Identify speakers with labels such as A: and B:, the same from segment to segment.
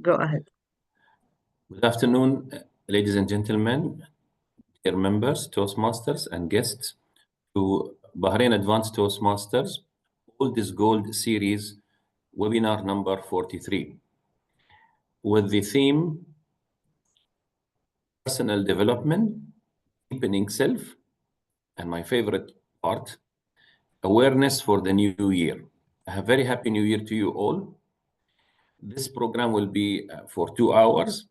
A: Go ahead.
B: Good afternoon, ladies and gentlemen, dear members, Toastmasters, and guests to Bahrain Advanced Toastmasters Old is Gold series webinar number 43 with the theme Personal Development, Deepening Self, and my favorite part, Awareness for the New Year. A very happy New Year to you all. This program will be for 2 hours.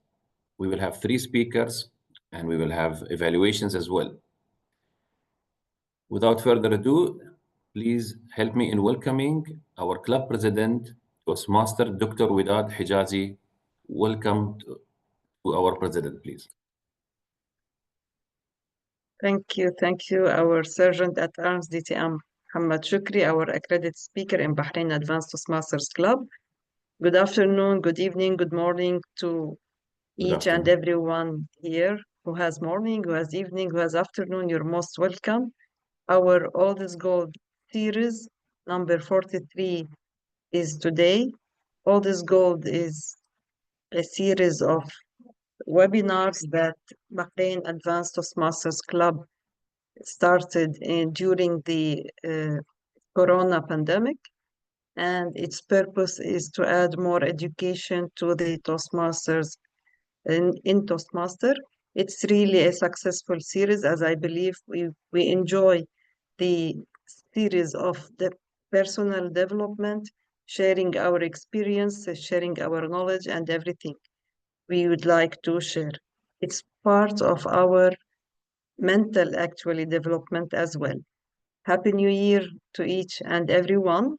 B: We will have 3 speakers and we will have evaluations as well. Without further ado, please help me in welcoming our club president, Toastmaster Dr. Widad Hijazi. Welcome to our president, please.
A: Thank you. Our Sergeant at Arms, DTM Muhammad Shukri, our accredited speaker in Bahrain Advanced Toastmasters Club. Good afternoon, good evening, good morning to each and everyone here who has morning, who has evening, who has afternoon. You're most welcome. Our Old is Gold series, number 43, is today. Old is Gold is a series of webinars that Bahrain Advanced Toastmasters Club started during the Corona pandemic. And its purpose is to add more education to the Toastmasters in Toastmaster. It's really a successful series, as I believe we enjoy the series of the personal development, sharing our experience, sharing our knowledge and everything we would like to share. It's part of our mental development as well. Happy New Year to each and everyone.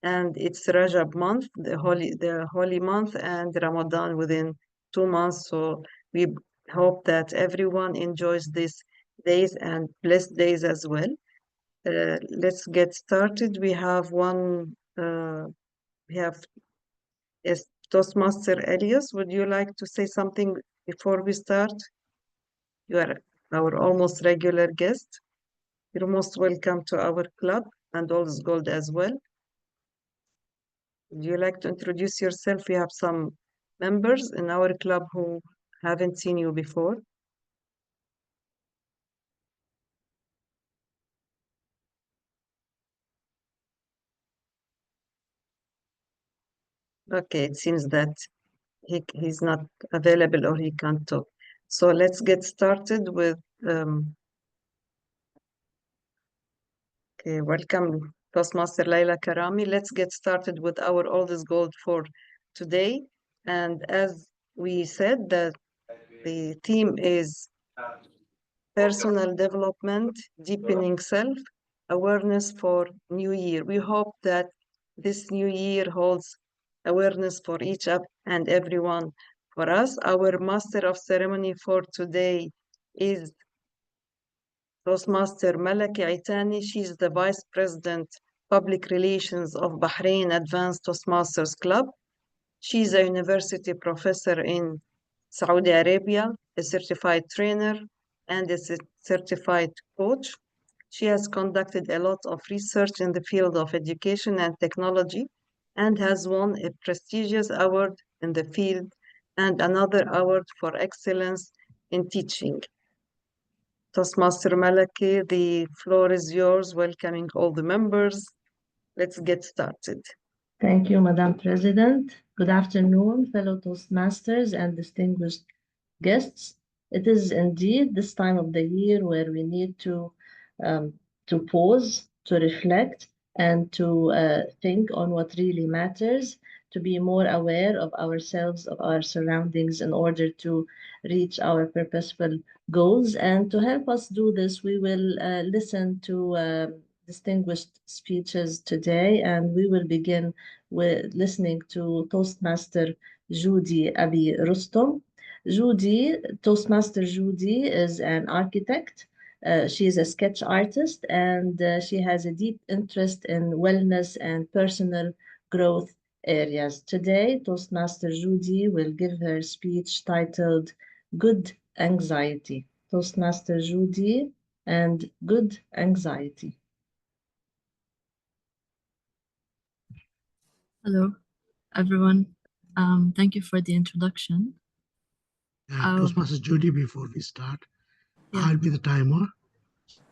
A: And it's Rajab month, the holy month, and Ramadan within 2 months. So we hope that everyone enjoys these days and blessed days as well. Let's get started. We have Toastmaster Elias. Would you like to say something before we start? You are our almost regular guest. You're most welcome to our club and All is Gold as well. Would you like to introduce yourself? We have some members in our club who haven't seen you before. Okay, it seems that he's not available or he can't talk. So let's get started with, okay, welcome Toastmaster Laila Karami. Let's get started with our Old is Gold for today. And as we said, that the theme is personal development, deepening self, awareness for New Year. We hope that this new year holds awareness for each and everyone. For us, our master of ceremony for today is Toastmaster Malaki Aitani. She's the Vice President, Public Relations of Bahrain Advanced Toastmasters Club. She's a university professor in Saudi Arabia, a certified trainer, and a certified coach. She has conducted a lot of research in the field of education and technology and has won a prestigious award in the field and another award for excellence in teaching. Toastmaster Malaki, the floor is yours, welcoming all the members. Let's get started.
C: Thank you, Madam President. Good afternoon, fellow Toastmasters and distinguished guests. It is indeed this time of the year where we need to pause, to reflect, and to think on what really matters, to be more aware of ourselves, of our surroundings, in order to reach our purposeful goals. And to help us do this, we will listen to distinguished speeches today, and we will begin with listening to Toastmaster Judy Abi Rustom. Toastmaster Judy is an architect. She is a sketch artist, and she has a deep interest in wellness and personal growth areas. Today, Toastmaster Judy will give her speech titled Good Anxiety. Toastmaster Judy and Good Anxiety.
D: Hello, everyone. Thank you for the introduction.
E: Toastmaster Judy, before we start,
D: Yeah.
E: I'll be the timer.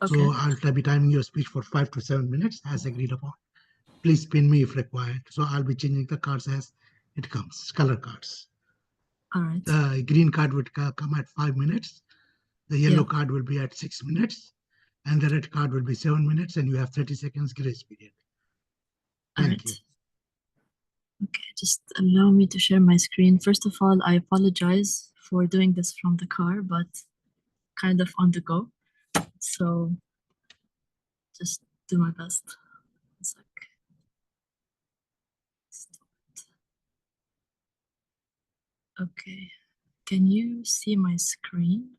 D: Okay.
E: So I'll be timing your speech for 5 to 7 minutes as agreed upon. Please pin me if required. So I'll be changing the cards as it comes, color cards.
D: All right.
E: The green card would come at 5 minutes. The yellow
D: Yeah.
E: card will be at 6 minutes. And the red card will be 7 minutes. And you have 30 seconds grace period. Thank you.
D: Okay, just allow me to share my screen. First of all, I apologize for doing this from the car, but kind of on the go. So just do my best. One sec. Stop it. Okay, can you see my screen?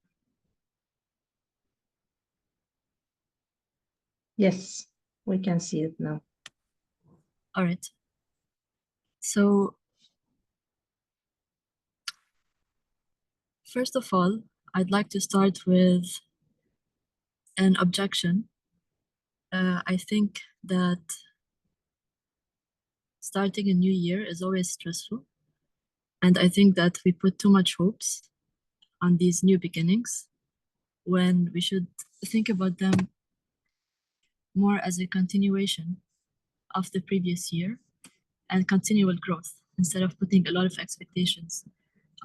C: Yes, we can see it now.
D: All right. So first of all, I'd like to start with an objection. I think that starting a new year is always stressful. And I think that we put too much hopes on these new beginnings when we should think about them more as a continuation of the previous year and continual growth instead of putting a lot of expectations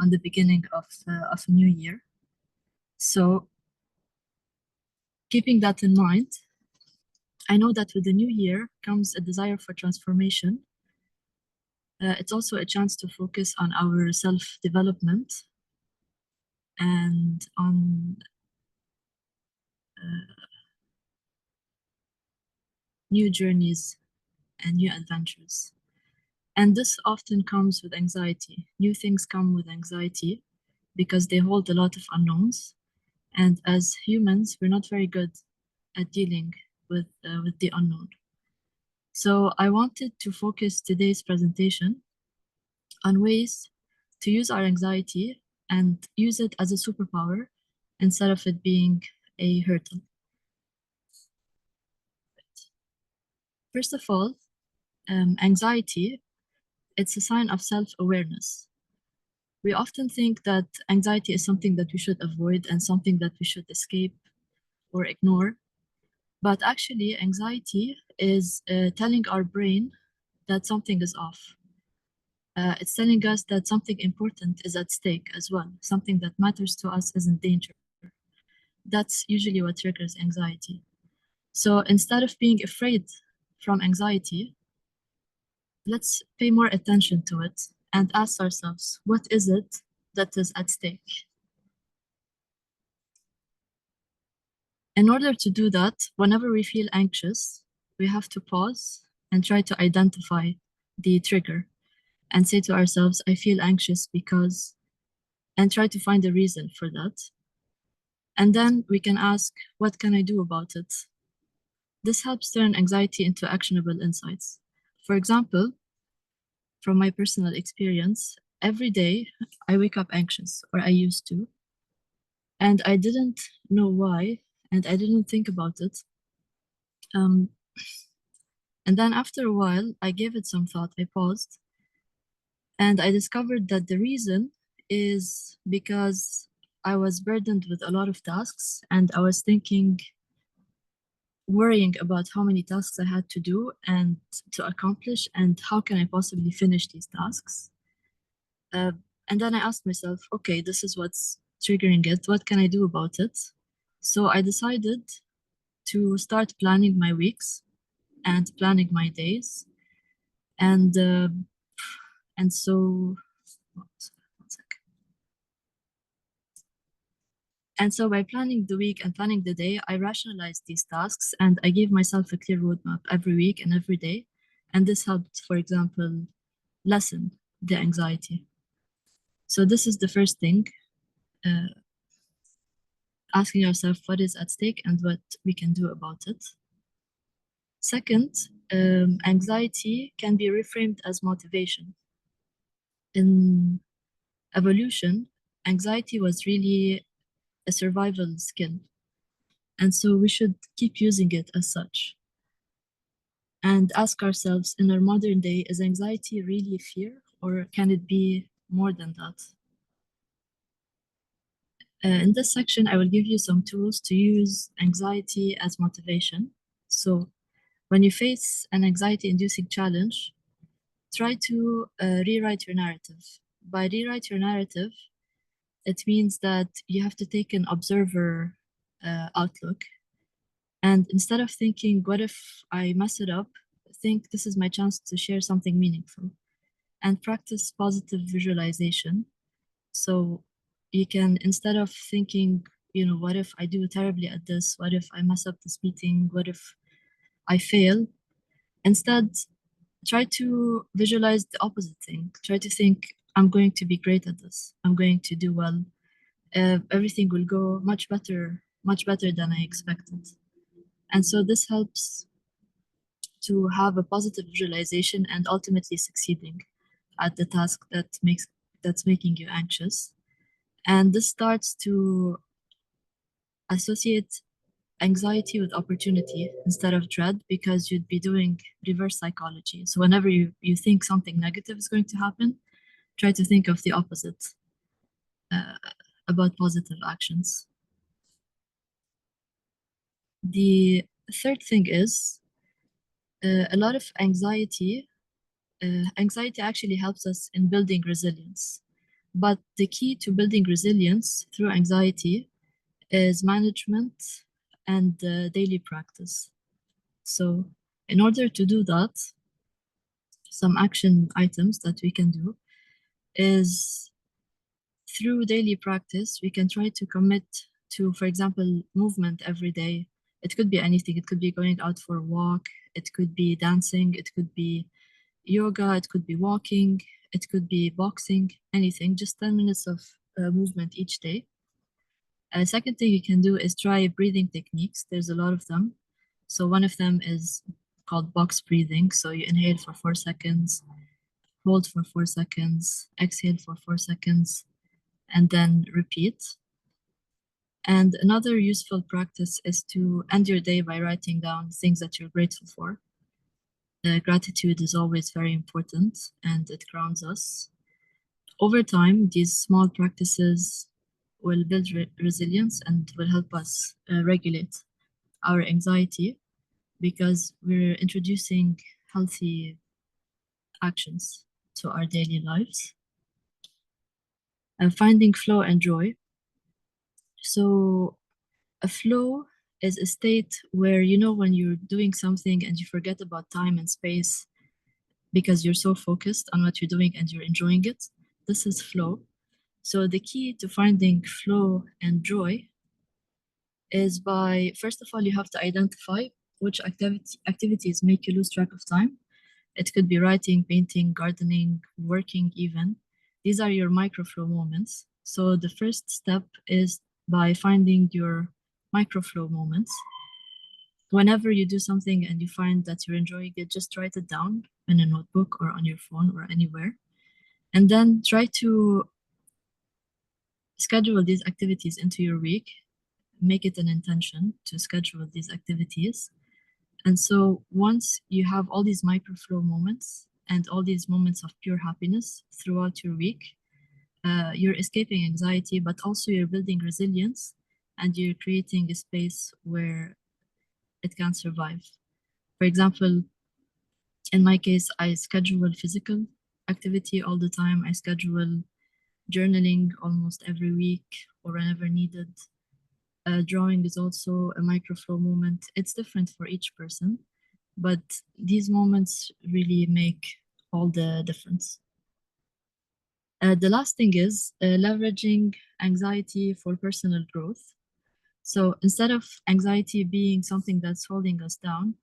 D: on the beginning of a new year. So keeping that in mind, I know that with the new year comes a desire for transformation. It's also a chance to focus on our self-development and on new journeys and new adventures. And this often comes with anxiety. New things come with anxiety because they hold a lot of unknowns. And as humans, we're not very good at dealing with the unknown. So I wanted to focus today's presentation on ways to use our anxiety and use it as a superpower instead of it being a hurdle. First of all, anxiety, it's a sign of self-awareness. We often think that anxiety is something that we should avoid and something that we should escape or ignore. But actually, anxiety is telling our brain that something is off. It's telling us that something important is at stake as well. Something that matters to us is in danger. That's usually what triggers anxiety. So instead of being afraid from anxiety, let's pay more attention to it and ask ourselves, what is it that is at stake? In order to do that, whenever we feel anxious, we have to pause and try to identify the trigger and say to ourselves, I feel anxious because, and try to find a reason for that. And then we can ask, what can I do about it? This helps turn anxiety into actionable insights. For example, from my personal experience, every day I wake up anxious, or I used to, and I didn't know why, and I didn't think about it. And then after a while, I gave it some thought, I paused, and I discovered that the reason is because I was burdened with a lot of tasks, and I was worrying about how many tasks I had to do and to accomplish, and how can I possibly finish these tasks. And then I asked myself, okay, this is what's triggering it. What can I do about it? So I decided to start planning my weeks and planning my days. And so, one second. And so by planning the week and planning the day, I rationalized these tasks and I gave myself a clear roadmap every week and every day. And this helped, for example, lessen the anxiety. So this is the first thing, asking ourselves what is at stake and what we can do about it. Second, anxiety can be reframed as motivation. In evolution, anxiety was really a survival skill. And so we should keep using it as such. And ask ourselves, in our modern day, is anxiety really fear or can it be more than that? In this section, I will give you some tools to use anxiety as motivation. So when you face an anxiety-inducing challenge, try to rewrite your narrative. By rewrite your narrative, it means that you have to take an observer outlook. And instead of thinking, what if I mess it up, think this is my chance to share something meaningful. And practice positive visualization. So you can, instead of thinking, you know, what if I do terribly at this? What if I mess up this meeting? What if I fail? Instead, try to visualize the opposite thing. Try to think, I'm going to be great at this. I'm going to do well. Everything will go much better than I expected. And so this helps to have a positive visualization and ultimately succeeding at the task that's making you anxious. And this starts to associate anxiety with opportunity instead of dread, because you'd be doing reverse psychology. So whenever you think something negative is going to happen, try to think of the opposite about positive actions. The third thing is a lot of anxiety actually helps us in building resilience. But the key to building resilience through anxiety is management and daily practice. So in order to do that, some action items that we can do is through daily practice, we can try to commit to, for example, movement every day. It could be anything. It could be going out for a walk. It could be dancing. It could be yoga. It could be walking. It could be boxing, anything, just 10 minutes of movement each day. Second thing you can do is try breathing techniques. There's a lot of them. So one of them is called box breathing. So you inhale for 4 seconds, hold for 4 seconds, exhale for 4 seconds, and then repeat. And another useful practice is to end your day by writing down things that you're grateful for. Gratitude is always very important and it grounds us. Over time, these small practices will build resilience and will help us regulate our anxiety, because we're introducing healthy actions to our daily lives. And finding flow and joy. So a flow is a state where, you know, when you're doing something and you forget about time and space because you're so focused on what you're doing and you're enjoying it. This is flow. So the key to finding flow and joy is by, first of all, you have to identify which activities make you lose track of time. It could be writing, painting, gardening, working even. These are your microflow moments. So the first step is by finding your microflow moments. Whenever you do something and you find that you're enjoying it, just write it down in a notebook or on your phone or anywhere. And then try to schedule these activities into your week. Make it an intention to schedule these activities. And so once you have all these microflow moments and all these moments of pure happiness throughout your week, you're escaping anxiety, but also you're building resilience and you're creating a space where it can survive. For example, in my case, I schedule physical activity all the time. I schedule journaling almost every week or whenever needed. Drawing is also a microflow moment. It's different for each person, but these moments really make all the difference. The last thing is leveraging anxiety for personal growth. So instead of anxiety being something that's holding us down,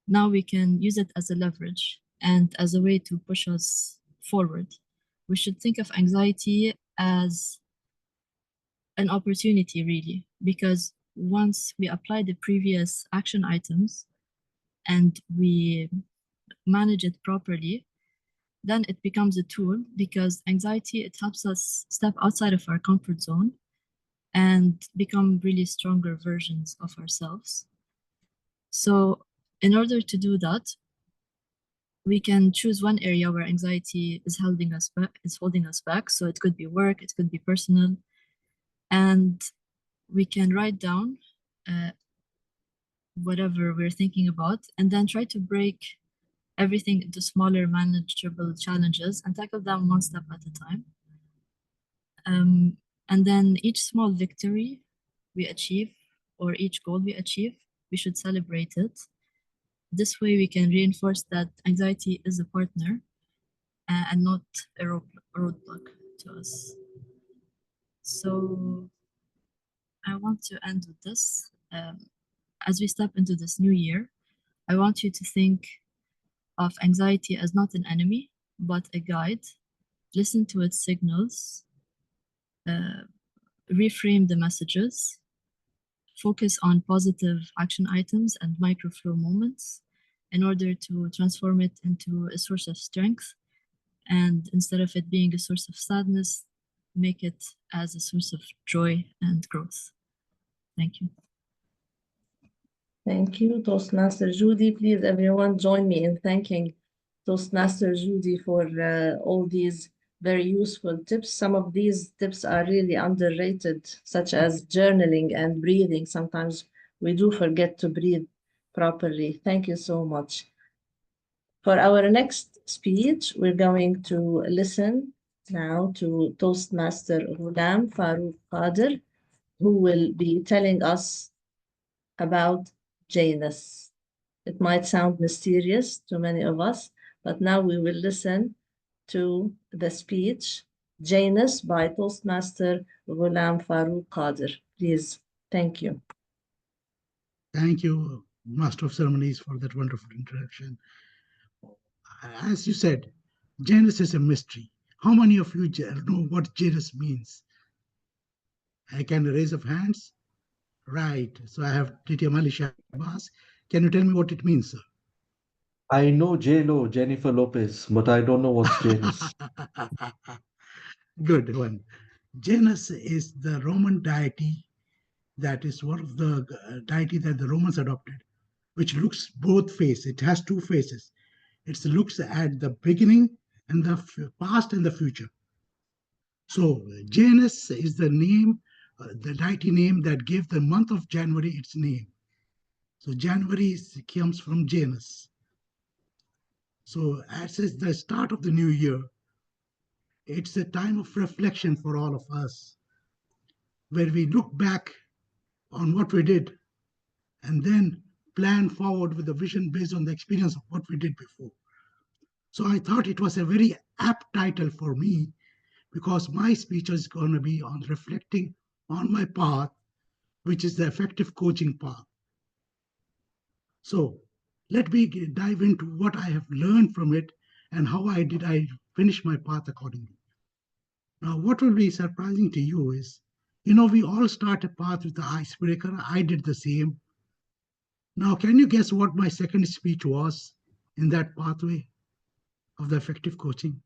D: now we can use it as a leverage and as a way to push us forward. We should think of anxiety as an opportunity, really, because once we apply the previous action items and we manage it properly, then it becomes a tool, because anxiety, it helps us step outside of our comfort zone and become really stronger versions of ourselves. So in order to do that, we can choose one area where anxiety is holding us back. So it could be work, it could be personal, and we can write down whatever we're thinking about, and then try to break everything into smaller, manageable challenges and tackle them one step at a time. And then each small victory we achieve, or each goal we achieve, we should celebrate it. This way we can reinforce that anxiety is a partner and not a roadblock to us. So I want to end with this. As we step into this new year, I want you to think of anxiety as not an enemy, but a guide. Listen to its signals, reframe the messages, focus on positive action items and microflow moments in order to transform it into a source of strength. And instead of it being a source of sadness, make it as a source of joy and growth. Thank you.
C: Thank you, Toastmaster Judy. Please, everyone, join me in thanking Toastmaster Judy for all these very useful tips. Some of these tips are really underrated, such as journaling and breathing. Sometimes we do forget to breathe properly. Thank you so much. For our next speech, we're going to listen now to Toastmaster Ghulam Farooq Qadir, who will be telling us about Janus. It might sound mysterious to many of us, but now we will listen to the speech, Janus by Toastmaster Ghulam Farooq Qadir. Please, thank you.
E: Thank you, Master of Ceremonies, for that wonderful introduction. As you said, Janus is a mystery. How many of you know what Janus means? I can raise of hands. Right. So I have Titiam Ali Shahbaz. Can you tell me what it means, sir?
F: I know J-Lo, Jennifer Lopez, but I don't know what's Janus.
E: Good one. Janus is the Roman deity that is one of the deity that the Romans adopted, which looks both faces. It has two faces. It looks at the beginning and the past and the future. So Janus is the name, the deity name that gave the month of January its name. So January comes from Janus. So as is the start of the new year, it's a time of reflection for all of us, where we look back on what we did and then plan forward with a vision based on the experience of what we did before. So I thought it was a very apt title for me, because my speech is going to be on reflecting on my path, which is the effective coaching path. So let me dive into what I have learned from it and how I finish my path accordingly. Now, what will be surprising to you is, we all start a path with the icebreaker. I did the same. Now, can you guess what my second speech was in that pathway of the effective coaching?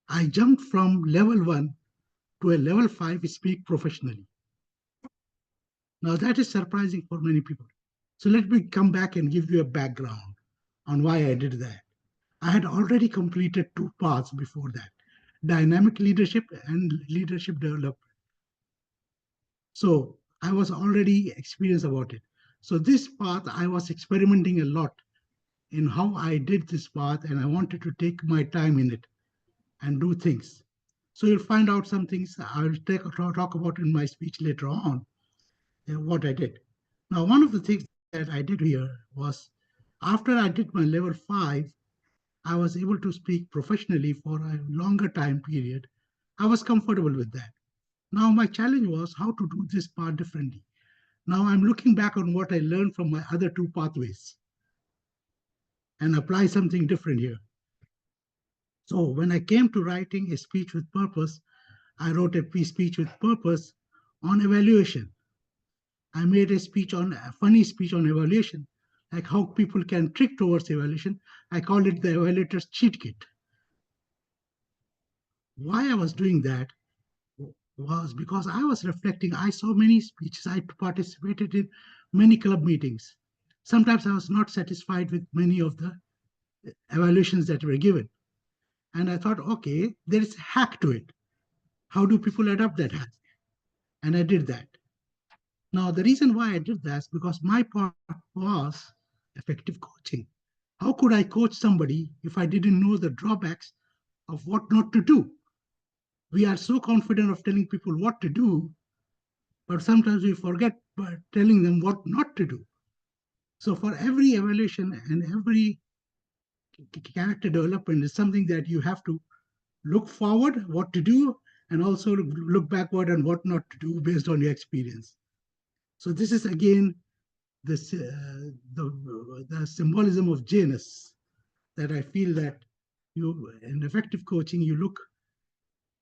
E: I jumped from level 1 to a level 5 speak professionally. Now, that is surprising for many people. So let me come back and give you a background on why I did that. I had already completed 2 paths before that, dynamic leadership and leadership development. So I was already experienced about it. So this path, I was experimenting a lot in how I did this path, and I wanted to take my time in it and do things. So you'll find out some things I'll talk about in my speech later on, what I did. Now, one of the things that I did here was, after I did my level 5, I was able to speak professionally for a longer time period. I was comfortable with that. Now, my challenge was how to do this part differently. Now, I'm looking back on what I learned from my other 2 pathways and apply something different here. So when I came to writing a speech with purpose, I wrote a speech with purpose on evaluation. I made a funny speech on evaluation, like how people can trick towards evaluation. I called it the evaluator's cheat kit. Why I was doing that was because I was reflecting. I saw many speeches. I participated in many club meetings. Sometimes I was not satisfied with many of the evaluations that were given. And I thought, okay, there is a hack to it. How do people adopt that hack? And I did that. Now, the reason why I did that is because my part was effective coaching. How could I coach somebody if I didn't know the drawbacks of what not to do? We are so confident of telling people what to do, but sometimes we forget telling them what not to do. So for every evaluation and every character development is something that you have to look forward, what to do, and also look backward and what not to do based on your experience. So this is again this, the symbolism of Janus, that I feel that you, in effective coaching, you look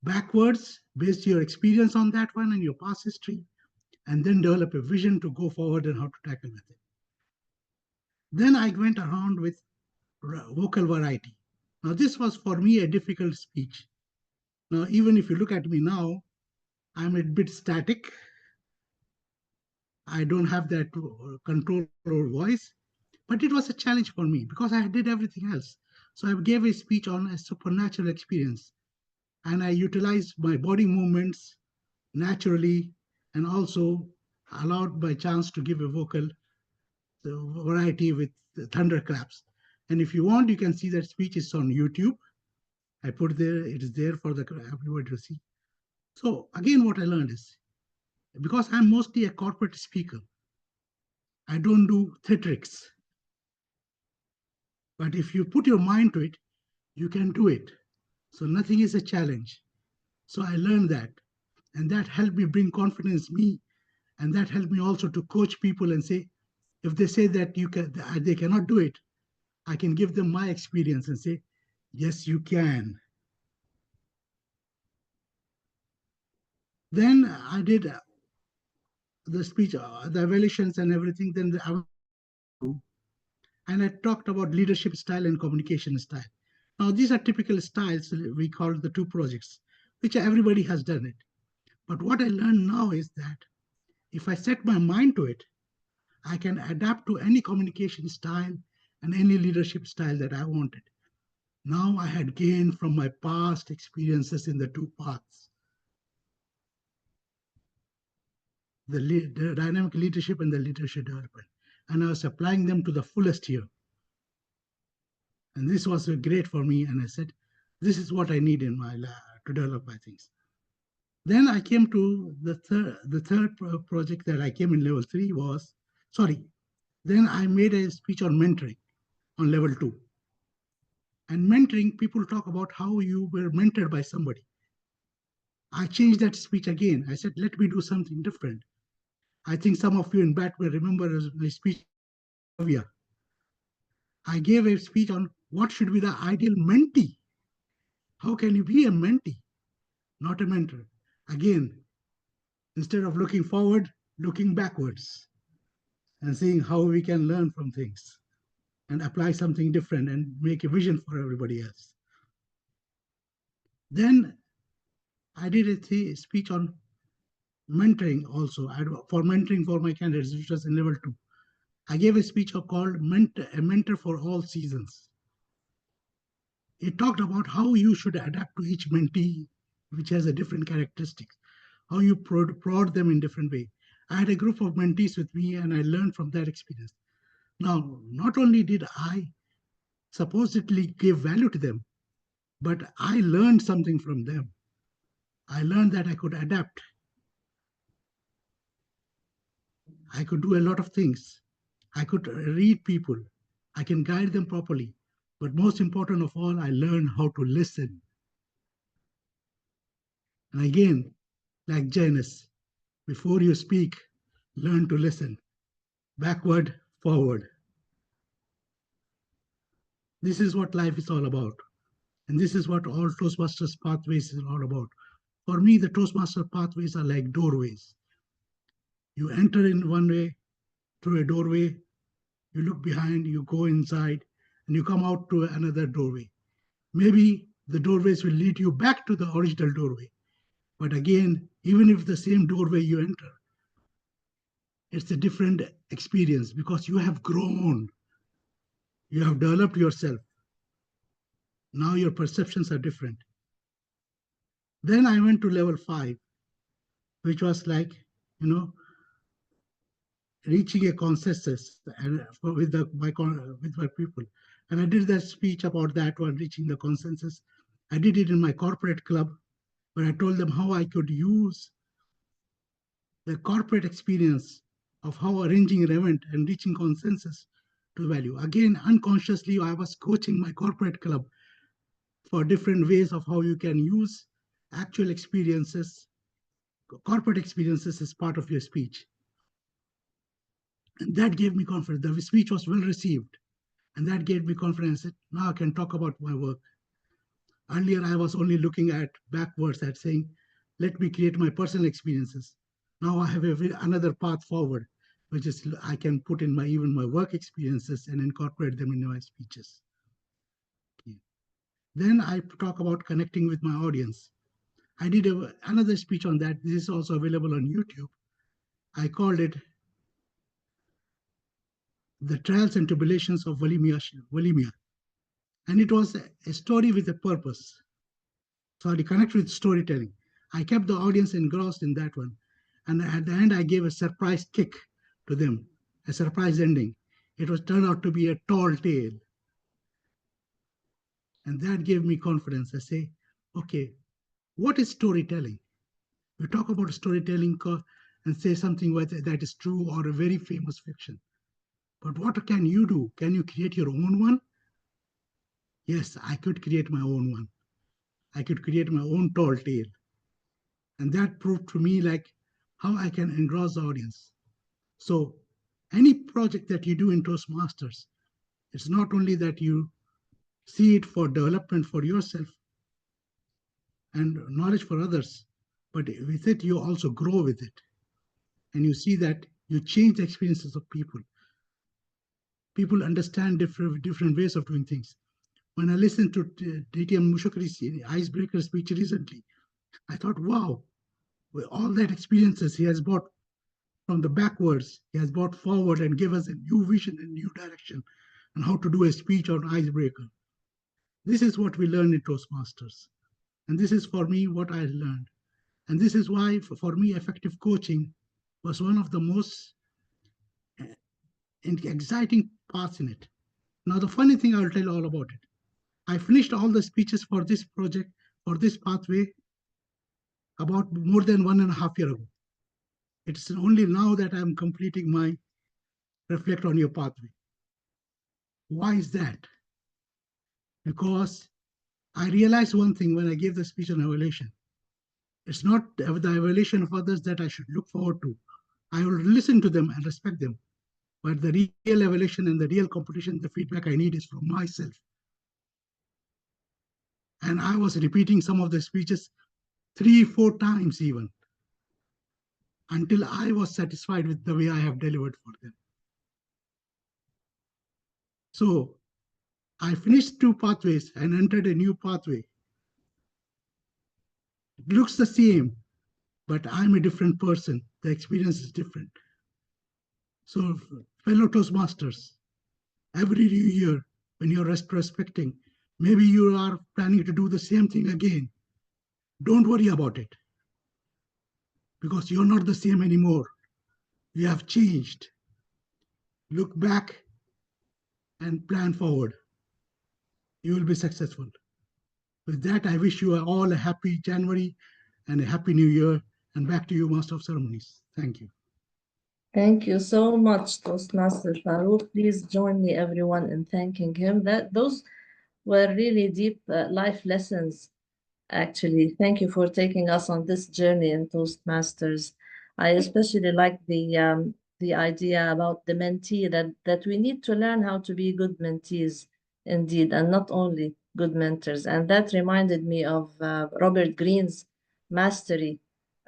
E: backwards based your experience on that one and your past history, and then develop a vision to go forward and how to tackle with it. Then I went around with vocal variety. Now, this was for me a difficult speech. Now, even if you look at me now, I'm a bit static. I don't have that control or voice, but it was a challenge for me because I did everything else. So I gave a speech on a supernatural experience, and I utilized my body movements naturally and also allowed by chance to give a vocal variety with thunderclaps. And if you want, you can see that speech is on YouTube. I put there, it is there for everybody to see. So again, what I learned is, because I'm mostly a corporate speaker, I don't do theatrics. But if you put your mind to it, you can do it. So nothing is a challenge. So I learned that. And that helped me bring confidence in me. And that helped me also to coach people and say, if they say that they cannot do it, I can give them my experience and say, yes, you can. Then I did the speech, the evaluations and everything. Then and I talked about leadership style and communication style. Now, these are typical styles we call the two projects, which everybody has done it. But what I learned now is that if I set my mind to it, I can adapt to any communication style and any leadership style that I wanted. Now I had gained from my past experiences in the two paths, the dynamic leadership and the leadership development. And I was applying them to the fullest here. And this was great for me. And I said, this is what I need in my life to develop my things. Then I came to the third project that I came in level 3 was, then I made a speech on mentoring on level 2. And mentoring, people talk about how you were mentored by somebody. I changed that speech again. I said, let me do something different. I think some of you in BAT will remember my speech. I gave a speech on what should be the ideal mentee. How can you be a mentee, not a mentor? Again, instead of looking forward, looking backwards and seeing how we can learn from things and apply something different and make a vision for everybody else. Then I did a speech on mentoring also, for mentoring for my candidates, which was in level 2. I gave a speech called A Mentor for All Seasons. It talked about how you should adapt to each mentee, which has a different characteristics, how you prod them in different way. I had a group of mentees with me and I learned from that experience. Now, not only did I supposedly give value to them, but I learned something from them. I learned that I could adapt. I could do a lot of things. I could read people. I can guide them properly. But most important of all, I learned how to listen. And again, like Janus, before you speak, learn to listen. Backward, forward. This is what life is all about. And this is what all Toastmasters pathways is all about. For me, the Toastmaster pathways are like doorways. You enter in one way through a doorway, you look behind, you go inside, and you come out to another doorway. Maybe the doorways will lead you back to the original doorway. But again, even if the same doorway you enter, it's a different experience because you have grown. You have developed yourself. Now your perceptions are different. Then I went to level 5, which was like, reaching a consensus and with my people. And I did that speech about that one, reaching the consensus. I did it in my corporate club, where I told them how I could use the corporate experience of how arranging an event and reaching consensus to value. Again, unconsciously, I was coaching my corporate club for different ways of how you can use actual experiences, corporate experiences as part of your speech. And that gave me confidence. The speech was well received. And that gave me confidence. Now I can talk about my work. Earlier, I was only looking at backwards at saying, let me create my personal experiences. Now I have another path forward, which is I can put in even my work experiences and incorporate them in my speeches. Okay. Then I talk about connecting with my audience. I did another speech on that. This is also available on YouTube. I called it The Trials and Tribulations of Bulimia. And it was a story with a purpose. So I connect with storytelling. I kept the audience engrossed in that one. And at the end, I gave a surprise kick to them, a surprise ending. It was turned out to be a tall tale. And that gave me confidence. I say, okay, what is storytelling? We talk about storytelling and say something that is true or a very famous fiction. But what can you do? Can you create your own one? Yes, I could create my own one. I could create my own tall tale. And that proved to me like how I can engross the audience. So any project that you do in Toastmasters, it's not only that you see it for development for yourself and knowledge for others, but with it, you also grow with it. And you see that you change the experiences of people. People understand different ways of doing things. When I listened to DTM Mushokri's icebreaker speech recently, I thought, wow, with all that experiences he has brought from the backwards, he has brought forward and give us a new vision and new direction on how to do a speech on icebreaker. This is what we learn in Toastmasters. And this is for me what I learned. And this is why, for me, effective coaching was one of the most exciting parts in it. Now, the funny thing, I'll tell you all about it. I finished all the speeches for this project, for this pathway, about more than 1.5 years ago. It's only now that I'm completing my reflect on your pathway. Why is that? Because I realized one thing when I gave the speech on evaluation. It's not the evaluation of others that I should look forward to. I will listen to them and respect them. But the real evaluation and the real competition, the feedback I need is from myself. And I was repeating some of the speeches 3-4 times even, until I was satisfied with the way I have delivered for them. So I finished 2 pathways and entered a new pathway. It looks the same, but I'm a different person. The experience is different. So fellow Toastmasters, every new year when you're retrospecting, maybe you are planning to do the same thing again. Don't worry about it, because you're not the same anymore. You have changed. Look back and plan forward. You will be successful. With that, I wish you all a happy January and a happy new year. And back to you, Master of Ceremonies. Thank you.
C: Thank you so much, Toastmaster Farouk. Please join me, everyone, in thanking him. Those were really deep life lessons. Actually, thank you for taking us on this journey in Toastmasters. I especially like the idea about the mentee, that we need to learn how to be good mentees indeed, and not only good mentors. And that reminded me of Robert Greene's Mastery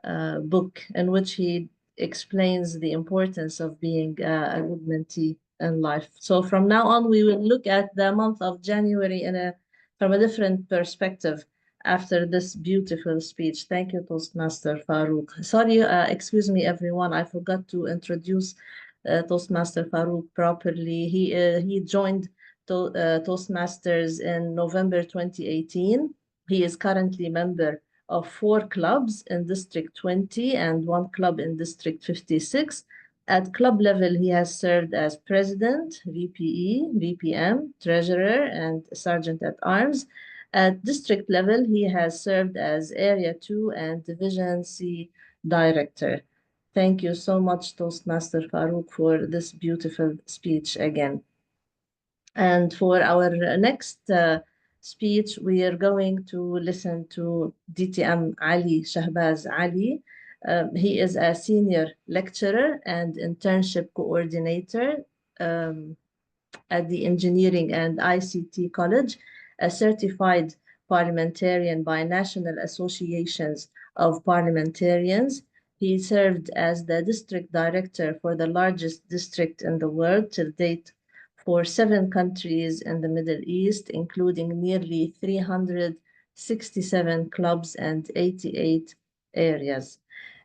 C: book, in which he explains the importance of being a good mentee in life. So from now on, we will look at the month of January from a different perspective after this beautiful speech. Thank you, Toastmaster Farouk. Sorry, excuse me, everyone. I forgot to introduce Toastmaster Farouk properly. He joined Toastmasters in November 2018. He is currently member of 4 clubs in District 20 and 1 club in District 56. At club level, he has served as president, VPE, VPM, treasurer, and sergeant at arms. At district level, he has served as Area 2 and Division C director. Thank you so much, Toastmaster Farouk, for this beautiful speech again. And for our next speech, we are going to listen to DTM Ali Shahbaz Ali. He is a senior lecturer and internship coordinator at the Engineering and ICT College, a certified parliamentarian by National Associations of Parliamentarians. He served as the district director for the largest district in the world till date for 7 countries in the Middle East, including nearly 367 clubs and 88 areas.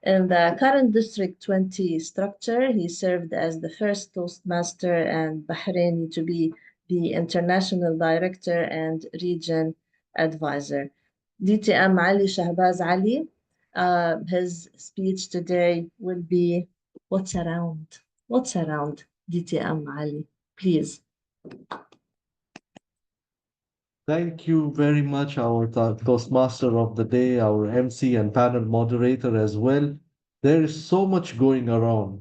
C: In the current District 20 structure, he served as the first Toastmaster and Bahraini to be the International Director and Region Advisor. DTM Ali Shahbaz Ali, his speech today will be What's Around? What's Around? DTM Ali, please.
F: Thank you very much, our Toastmaster of the day, our MC and panel moderator as well. There is so much going around,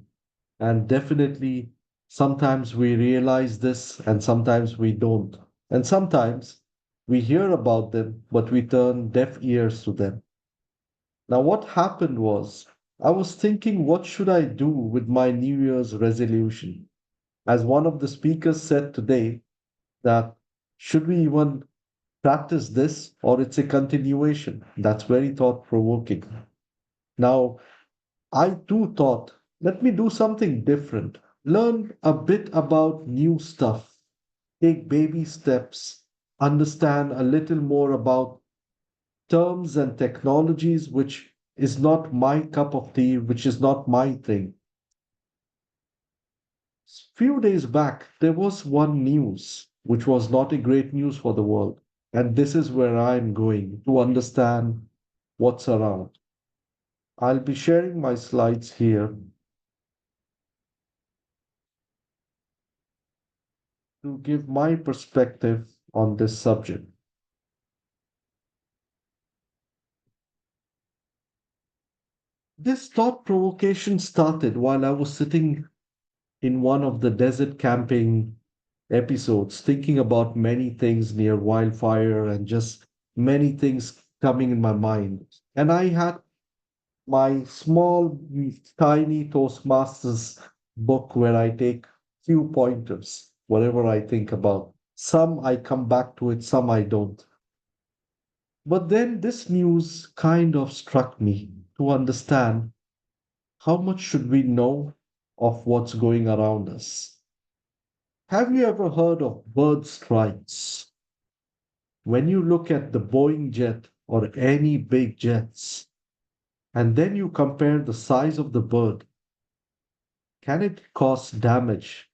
F: and definitely sometimes we realize this and sometimes we don't. And sometimes we hear about them, but we turn deaf ears to them. Now, what happened was I was thinking, what should I do with my New Year's resolution? As one of the speakers said today, that should we even practice this or it's a continuation? That's very thought provoking. Now, I too thought, let me do something different, learn a bit about new stuff, take baby steps, understand a little more about terms and technologies, which is not my cup of tea, which is not my thing. Few days back, there was one news which was not a great news for the world. And this is where I'm going to understand what's around. I'll be sharing my slides here to give my perspective on this subject. This thought provocation started while I was sitting in one of the desert camping episodes, thinking about many things near wildfire and just many things coming in my mind. And I had my small, tiny Toastmasters book where I take few pointers, whatever I think about. Some I come back to it, some I don't. But then this news kind of struck me to understand how much should we know of what's going around us. Have you ever heard of bird strikes? When you look at the Boeing jet or any big jets, and then you compare the size of the bird, can it cause damage?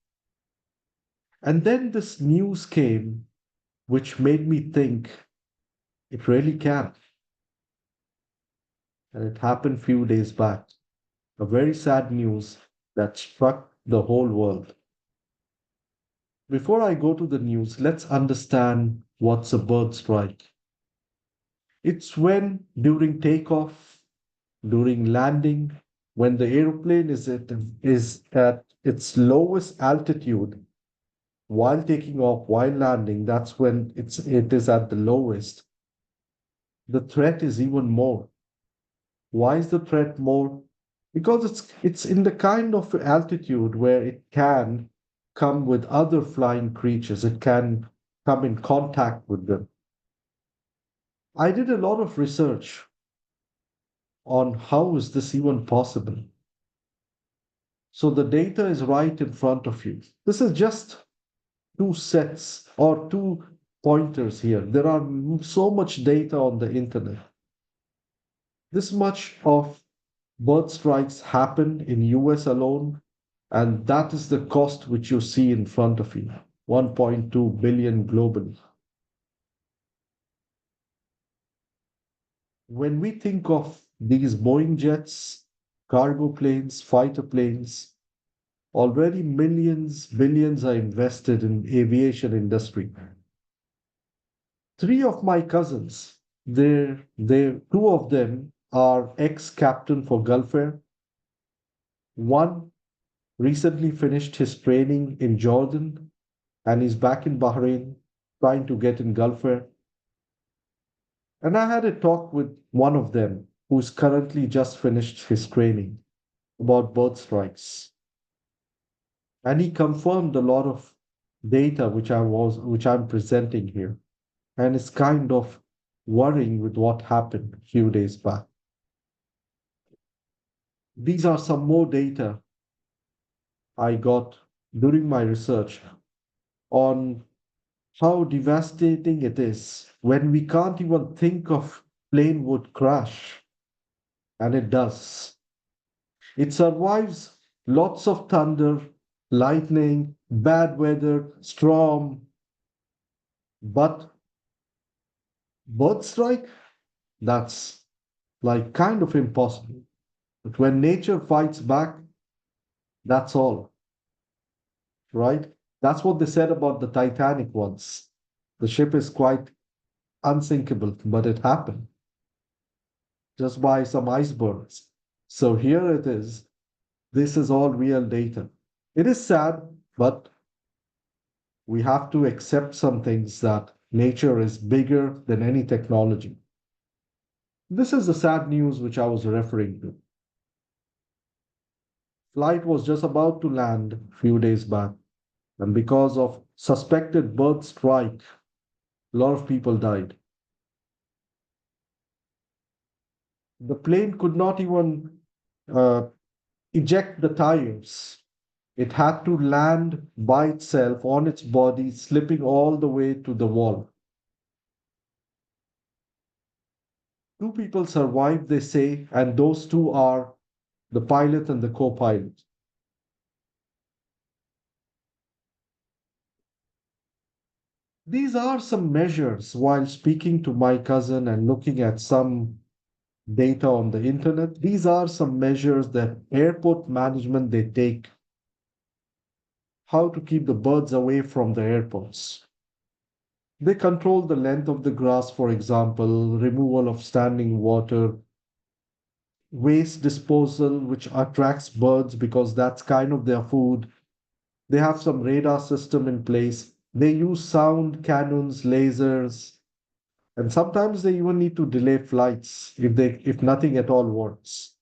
F: And then this news came, which made me think it really can. And it happened few days back. A very sad news that struck the whole world. Before I go to the news, let's understand what's a bird strike. It's when during takeoff, during landing, when the airplane is at its lowest altitude, while taking off, while landing, that's when it is at the lowest. The threat is even more. Why is the threat more? Because it's in the kind of altitude where it can come with other flying creatures. It can come in contact with them. I did a lot of research on how is this even possible. So the data is right in front of you. This is just 2 sets or 2 pointers here. There are so much data on the internet. This much of bird strikes happen in US alone, and that is the cost which you see in front of you. 1.2 billion globally. When we think of these Boeing jets, cargo planes, fighter planes, already millions, billions are invested in aviation industry. Three of my cousins, two of them are ex-captain for Gulf Air. One recently finished his training in Jordan and is back in Bahrain trying to get in Gulf Air. And I had a talk with one of them who's currently just finished his training about bird strikes. And he confirmed a lot of data which I'm presenting here. And it's kind of worrying with what happened a few days back. These are some more data I got during my research on how devastating it is when we can't even think of plane would crash, and it does. It survives lots of thunder, lightning, bad weather, storm, but bird strike, that's like kind of impossible. But when nature fights back, that's all, right? That's what they said about the Titanic once. The ship is quite unsinkable, but it happened just by some icebergs. So here it is. This is all real data. It is sad, but we have to accept some things that nature is bigger than any technology. This is the sad news which I was referring to. Flight was just about to land a few days back, and because of suspected bird strike, a lot of people died. The plane could not even uh, eject the tires. It had to land by itself on its body, slipping all the way to the wall. Two people survived, they say, and those two are the pilot and the co pilot. These are some measures while speaking to my cousin and looking at some data on the internet. These are some measures that airport management they take how to keep the birds away from the airports. They control the length of the grass, for example, removal of standing water, waste disposal, which attracts birds because that's kind of their food. They have some radar system in place. They use sound cannons, lasers, and sometimes they even need to delay flights if nothing at all works.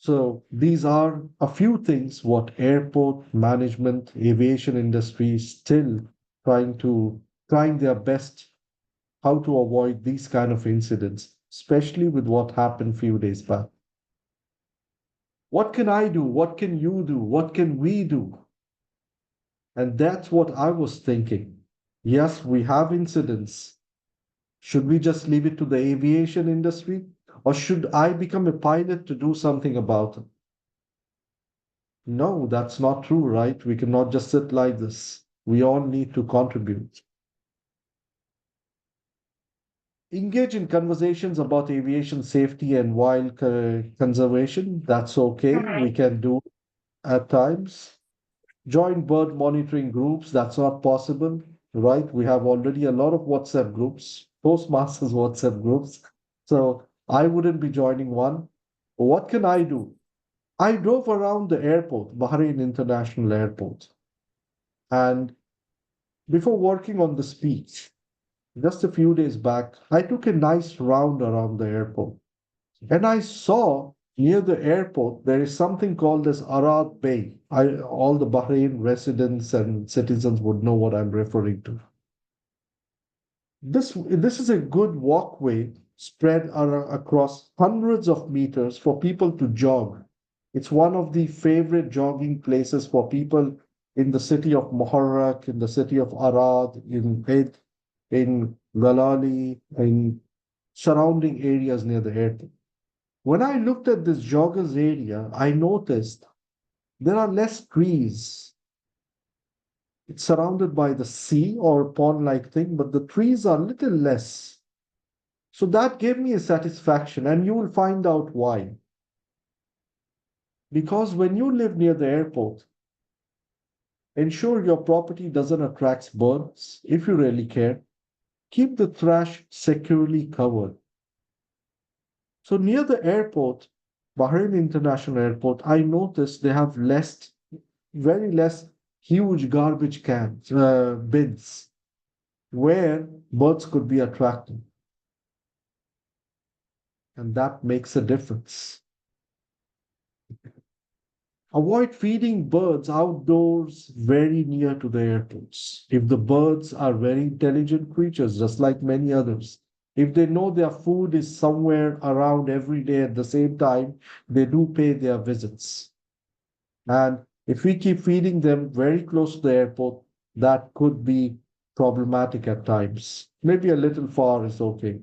F: So these are a few things what airport management, aviation industry is still trying their best how to avoid these kind of incidents, especially with what happened few days back. What can I do? What can you do? What can we do? And that's what I was thinking. Yes, we have incidents. Should we just leave it to the aviation industry? Or should I become a pilot to do something about it? No, that's not true, right? We cannot just sit like this. We all need to contribute. Engage in conversations about aviation safety and wild conservation. That's okay. We can do at times. Join bird monitoring groups. That's not possible, right? We have already a lot of WhatsApp groups, Toastmasters WhatsApp groups. So I wouldn't be joining one. What can I do? I drove around the airport, Bahrain International Airport, and before working on the speech, just a few days back, I took a nice round around the airport. And I saw near the airport there is something called as Arad Bay. All the Bahrain residents and citizens would know what I'm referring to. This is a good walkway spread across hundreds of meters for people to jog. It's one of the favorite jogging places for people in the city of Muharrak, in the city of Arad, in Eid, in Galali, in surrounding areas near the airport. When I looked at this joggers area, I noticed There are less trees. It's surrounded by the sea or pond-like thing, but the trees are little less. So that gave me a satisfaction, and you will find out why. Because when you live near the airport, ensure your property doesn't attract birds if you really care. Keep the trash securely covered. So near the airport, Bahrain International Airport, I noticed they have very less huge garbage cans, bins, where birds could be attracted. And that makes a difference. Avoid feeding birds outdoors very near to the airports. If the birds are very intelligent creatures, just like many others, if they know their food is somewhere around every day at the same time, they do pay their visits. And if we keep feeding them very close to the airport, that could be problematic at times. Maybe a little far is okay.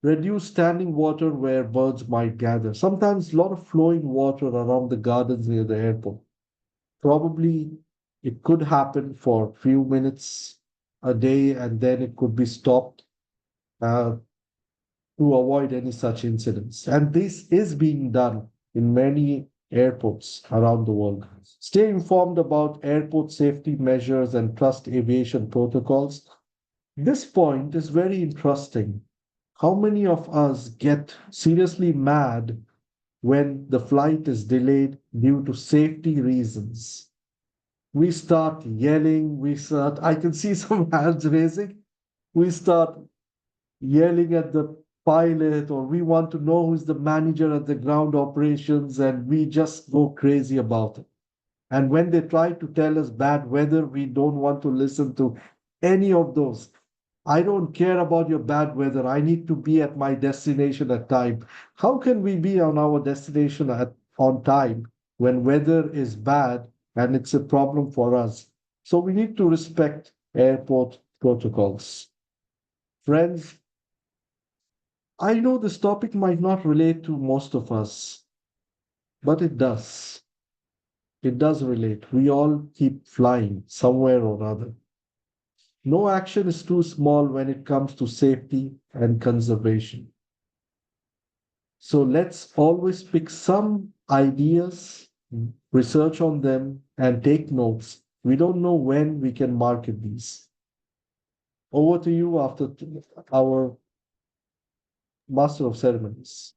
F: Reduce standing water where birds might gather. Sometimes a lot of flowing water around the gardens near the airport. Probably it could happen for a few minutes a day and then it could be stopped uh, to avoid any such incidents. And this is being done in many airports around the world. Stay informed about airport safety measures and trust aviation protocols. This point is very interesting. How many of us get seriously mad when the flight is delayed due to safety reasons? We start yelling, I can see some hands raising. We start yelling at the pilot, or we want to know who's the manager at the ground operations, and we just go crazy about it. And when they try to tell us bad weather, we don't want to listen to any of those. I don't care about your bad weather. I need to be at my destination at time. How can we be on our destination on time when weather is bad and it's a problem for us? So we need to respect airport protocols. Friends, I know this topic might not relate to most of us, but it does. It does relate. We all keep flying somewhere or other. No action is too small when it comes to safety and conservation. So let's always pick some ideas, research on them, and take notes. We don't know when we can market these. Over to you after our Master of Ceremonies.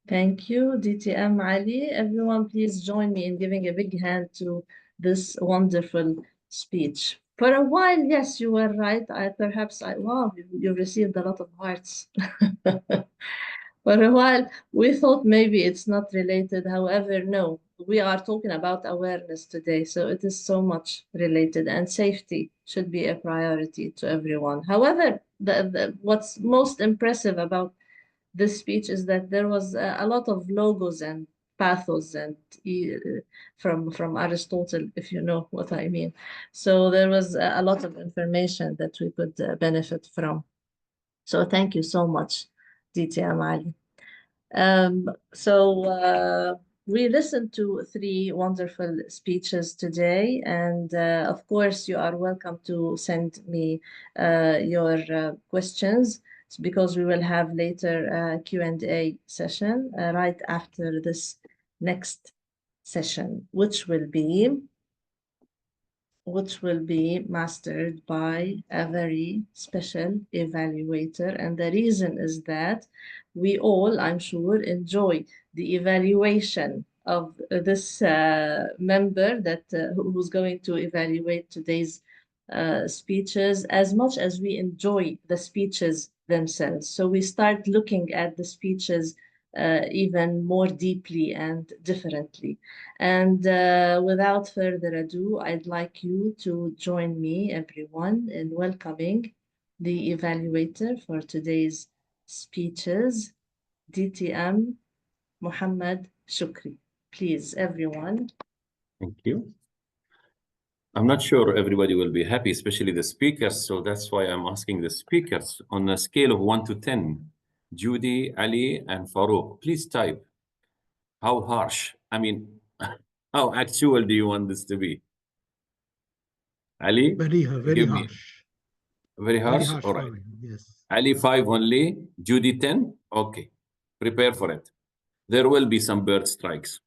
C: Thank you, DTM Ali. Everyone, please join me in giving a big hand to this wonderful speech. For a while, yes, you were right. Wow, you received a lot of hearts. For a while, we thought maybe it's not related. However, no, we are talking about awareness today. So it is so much related, and safety should be a priority to everyone. However, what's most impressive about this speech is that there was a lot of logos and pathos and from Aristotle, if you know what I mean. So there was a lot of information that we could benefit from. So thank you so much, DTM Ali. We listened to three wonderful speeches today, and of course, you are welcome to send me your questions because we will have later a Q&A session right after this next session, which will be mastered by a very special evaluator. And the reason is that we all, I'm sure, enjoy the evaluation of this member who's going to evaluate today's speeches as much as we enjoy the speeches themselves. So we start looking at the speeches even more deeply and differently. And without further ado, I'd like you to join me, everyone, in welcoming the evaluator for today's speeches, DTM Muhammad Shukri. Please, everyone.
B: Thank you. I'm not sure everybody will be happy, especially the speakers. So that's why I'm asking the speakers on a scale of 1 to 10, Judy, Ali, and Farouk, please type how harsh. I mean, How actual do you want this to be? Ali,
E: Very
B: give me
E: harsh.
B: very
E: Very
B: harsh.
E: harsh
B: All
E: for
B: right.
E: me. Yes.
B: Ali 5 only, Judy 10. Okay. Prepare for it. There will be some bird strikes.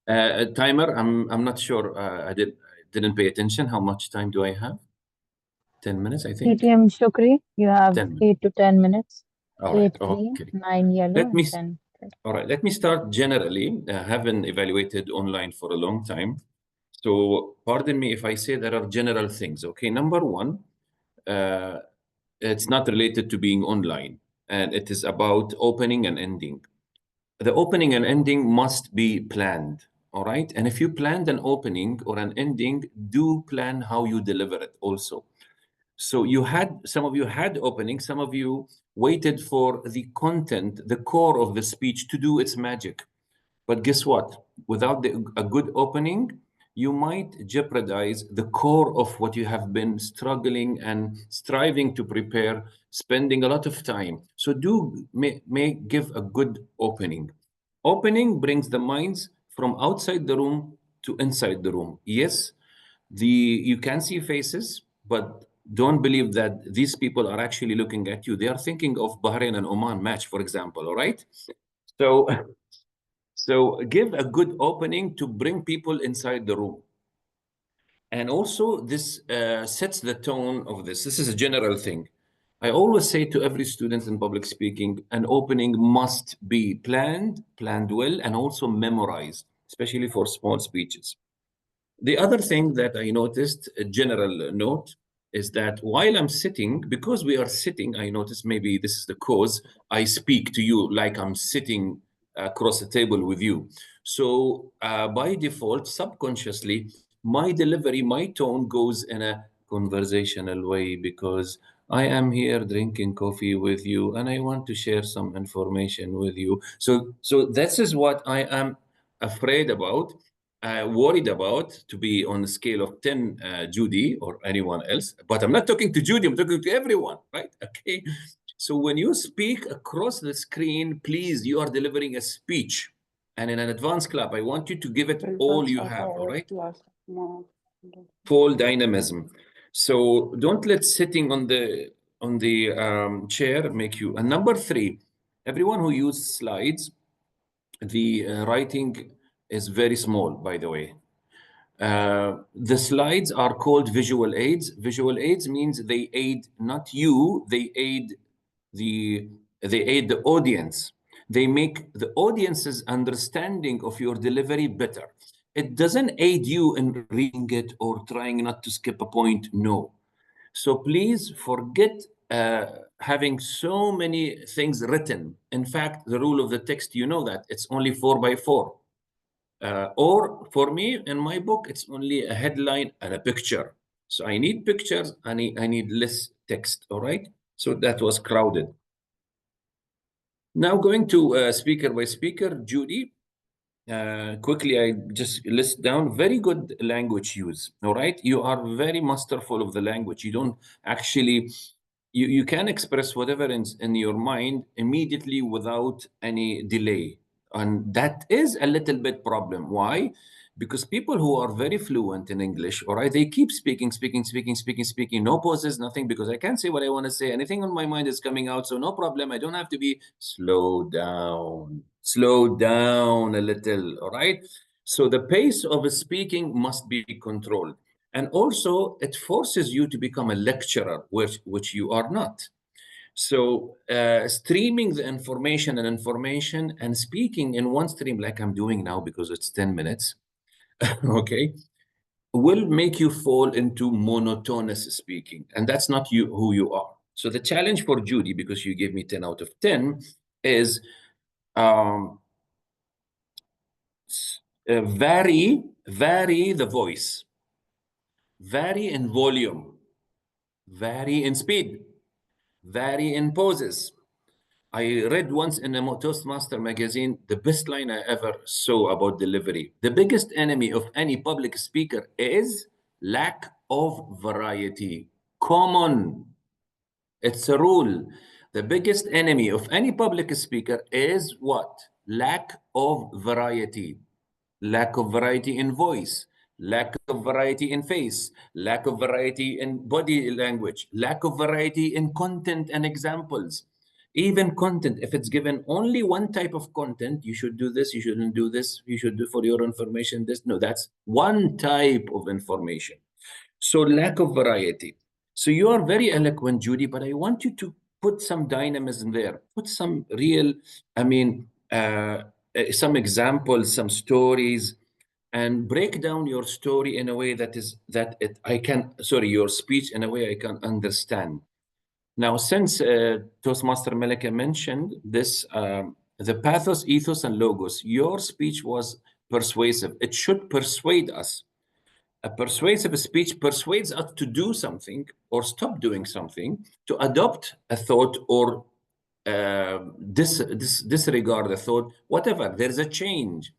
B: Timer, I'm not sure. Didn't pay attention. How much time do I have? 10 minutes, I think.
G: DTM Shukri, you have
B: 10 minutes.
G: 8 to 10 minutes.
B: All right.
G: 8 green,
B: Okay.
G: 9 yellow,
B: Let me
G: and 10 red.
B: All right, let me start generally. Haven't evaluated online for a long time. So pardon me if I say there are general things. Okay, number one, uh, it's not related to being online, and it is about opening and ending. The opening and ending must be planned. All right. And if you planned an opening or an ending, do plan how you deliver it also. So some of you had opening, some of you waited for the content, the core of the speech to do its magic. But guess what? Without a good opening, you might jeopardize the core of what you have been struggling and striving to prepare, spending a lot of time. So may give a good opening. Opening brings the minds from outside the room to inside the room. Yes, you can see faces, but don't believe that these people are actually looking at you. They are thinking of Bahrain and Oman match, for example. All right. So so give a good opening to bring people inside the room. And also, this sets the tone of this. This is a general thing. I always say to every student in public speaking, an opening must be planned well, and also memorized, especially for small speeches. The other thing that I noticed, a general note, is that while I'm sitting, because we are sitting, I noticed maybe this is the cause, I speak to you like I'm sitting across the table with you. So by default, subconsciously, my delivery, my tone goes in a conversational way because I am here drinking coffee with you and I want to share some information with you. So this is what I am afraid about, worried about, to be on a scale of 10, Judy or anyone else. But I'm not talking to Judy, I'm talking to everyone, right? Okay. So when you speak across the screen, please, you are delivering a speech. And in an advanced club, I want you to give it all you have, all right? Full dynamism. So don't let sitting on the chair make you. And number three, everyone who uses slides, the writing is very small, by the way. The slides are called visual aids. Visual aids means they aid not you, the they aid the audience. They make the audience's understanding of your delivery better. It doesn't aid you in reading it or trying not to skip a point. No. So please forget having so many things written. In fact, the rule of the text, you know that it's only 4 by 4. Or for me, in my book, it's only a headline and a picture. So I need pictures, I need less text, all right? So that was crowded. Now going to speaker by speaker, Judy. Quickly, I just list down very good language use, all right? You are very masterful of the language. You don't actually, you can express whatever in your mind immediately without any delay. And that is a little bit problem. Why? Because people who are very fluent in English, all right, they keep speaking, no pauses, nothing, because I can't say what I want to say. Anything on my mind is coming out, so no problem. I don't have to be slow down a little, all right? So the pace of speaking must be controlled. And also, it forces you to become a lecturer, which you are not. So streaming the information and speaking in one stream like I'm doing now because it's 10 minutes, okay, will make you fall into monotonous speaking. And that's not you who you are. So the challenge for Judy, because you gave me 10 out of 10, is um, vary the voice, vary in volume, vary in speed, vary in poses. I read once in a Toastmaster magazine the best line I ever saw about delivery. The biggest enemy of any public speaker is lack of variety. Common. It's a rule. The biggest enemy of any public speaker is what? lack of variety. Lack of variety in voice, lack of variety in face, lack of variety in body language, lack of variety in content and examples. Even content, if it's given only one type of content, you should do this, you shouldn't do this, you should do for your information this. No, that's one type of information. So lack of variety. So you are very eloquent, Judy, but I want you to put some dynamism there. Put some real, I mean, some examples, some stories, and break down your story in a way that is that it I can sorry your speech in a way I can understand. Now, since Toastmaster Malika mentioned this, the pathos, ethos, and logos, your speech was persuasive. It should persuade us. A persuasive speech persuades us to do something or stop doing something, to adopt a thought or disregard the thought, whatever. There's a change.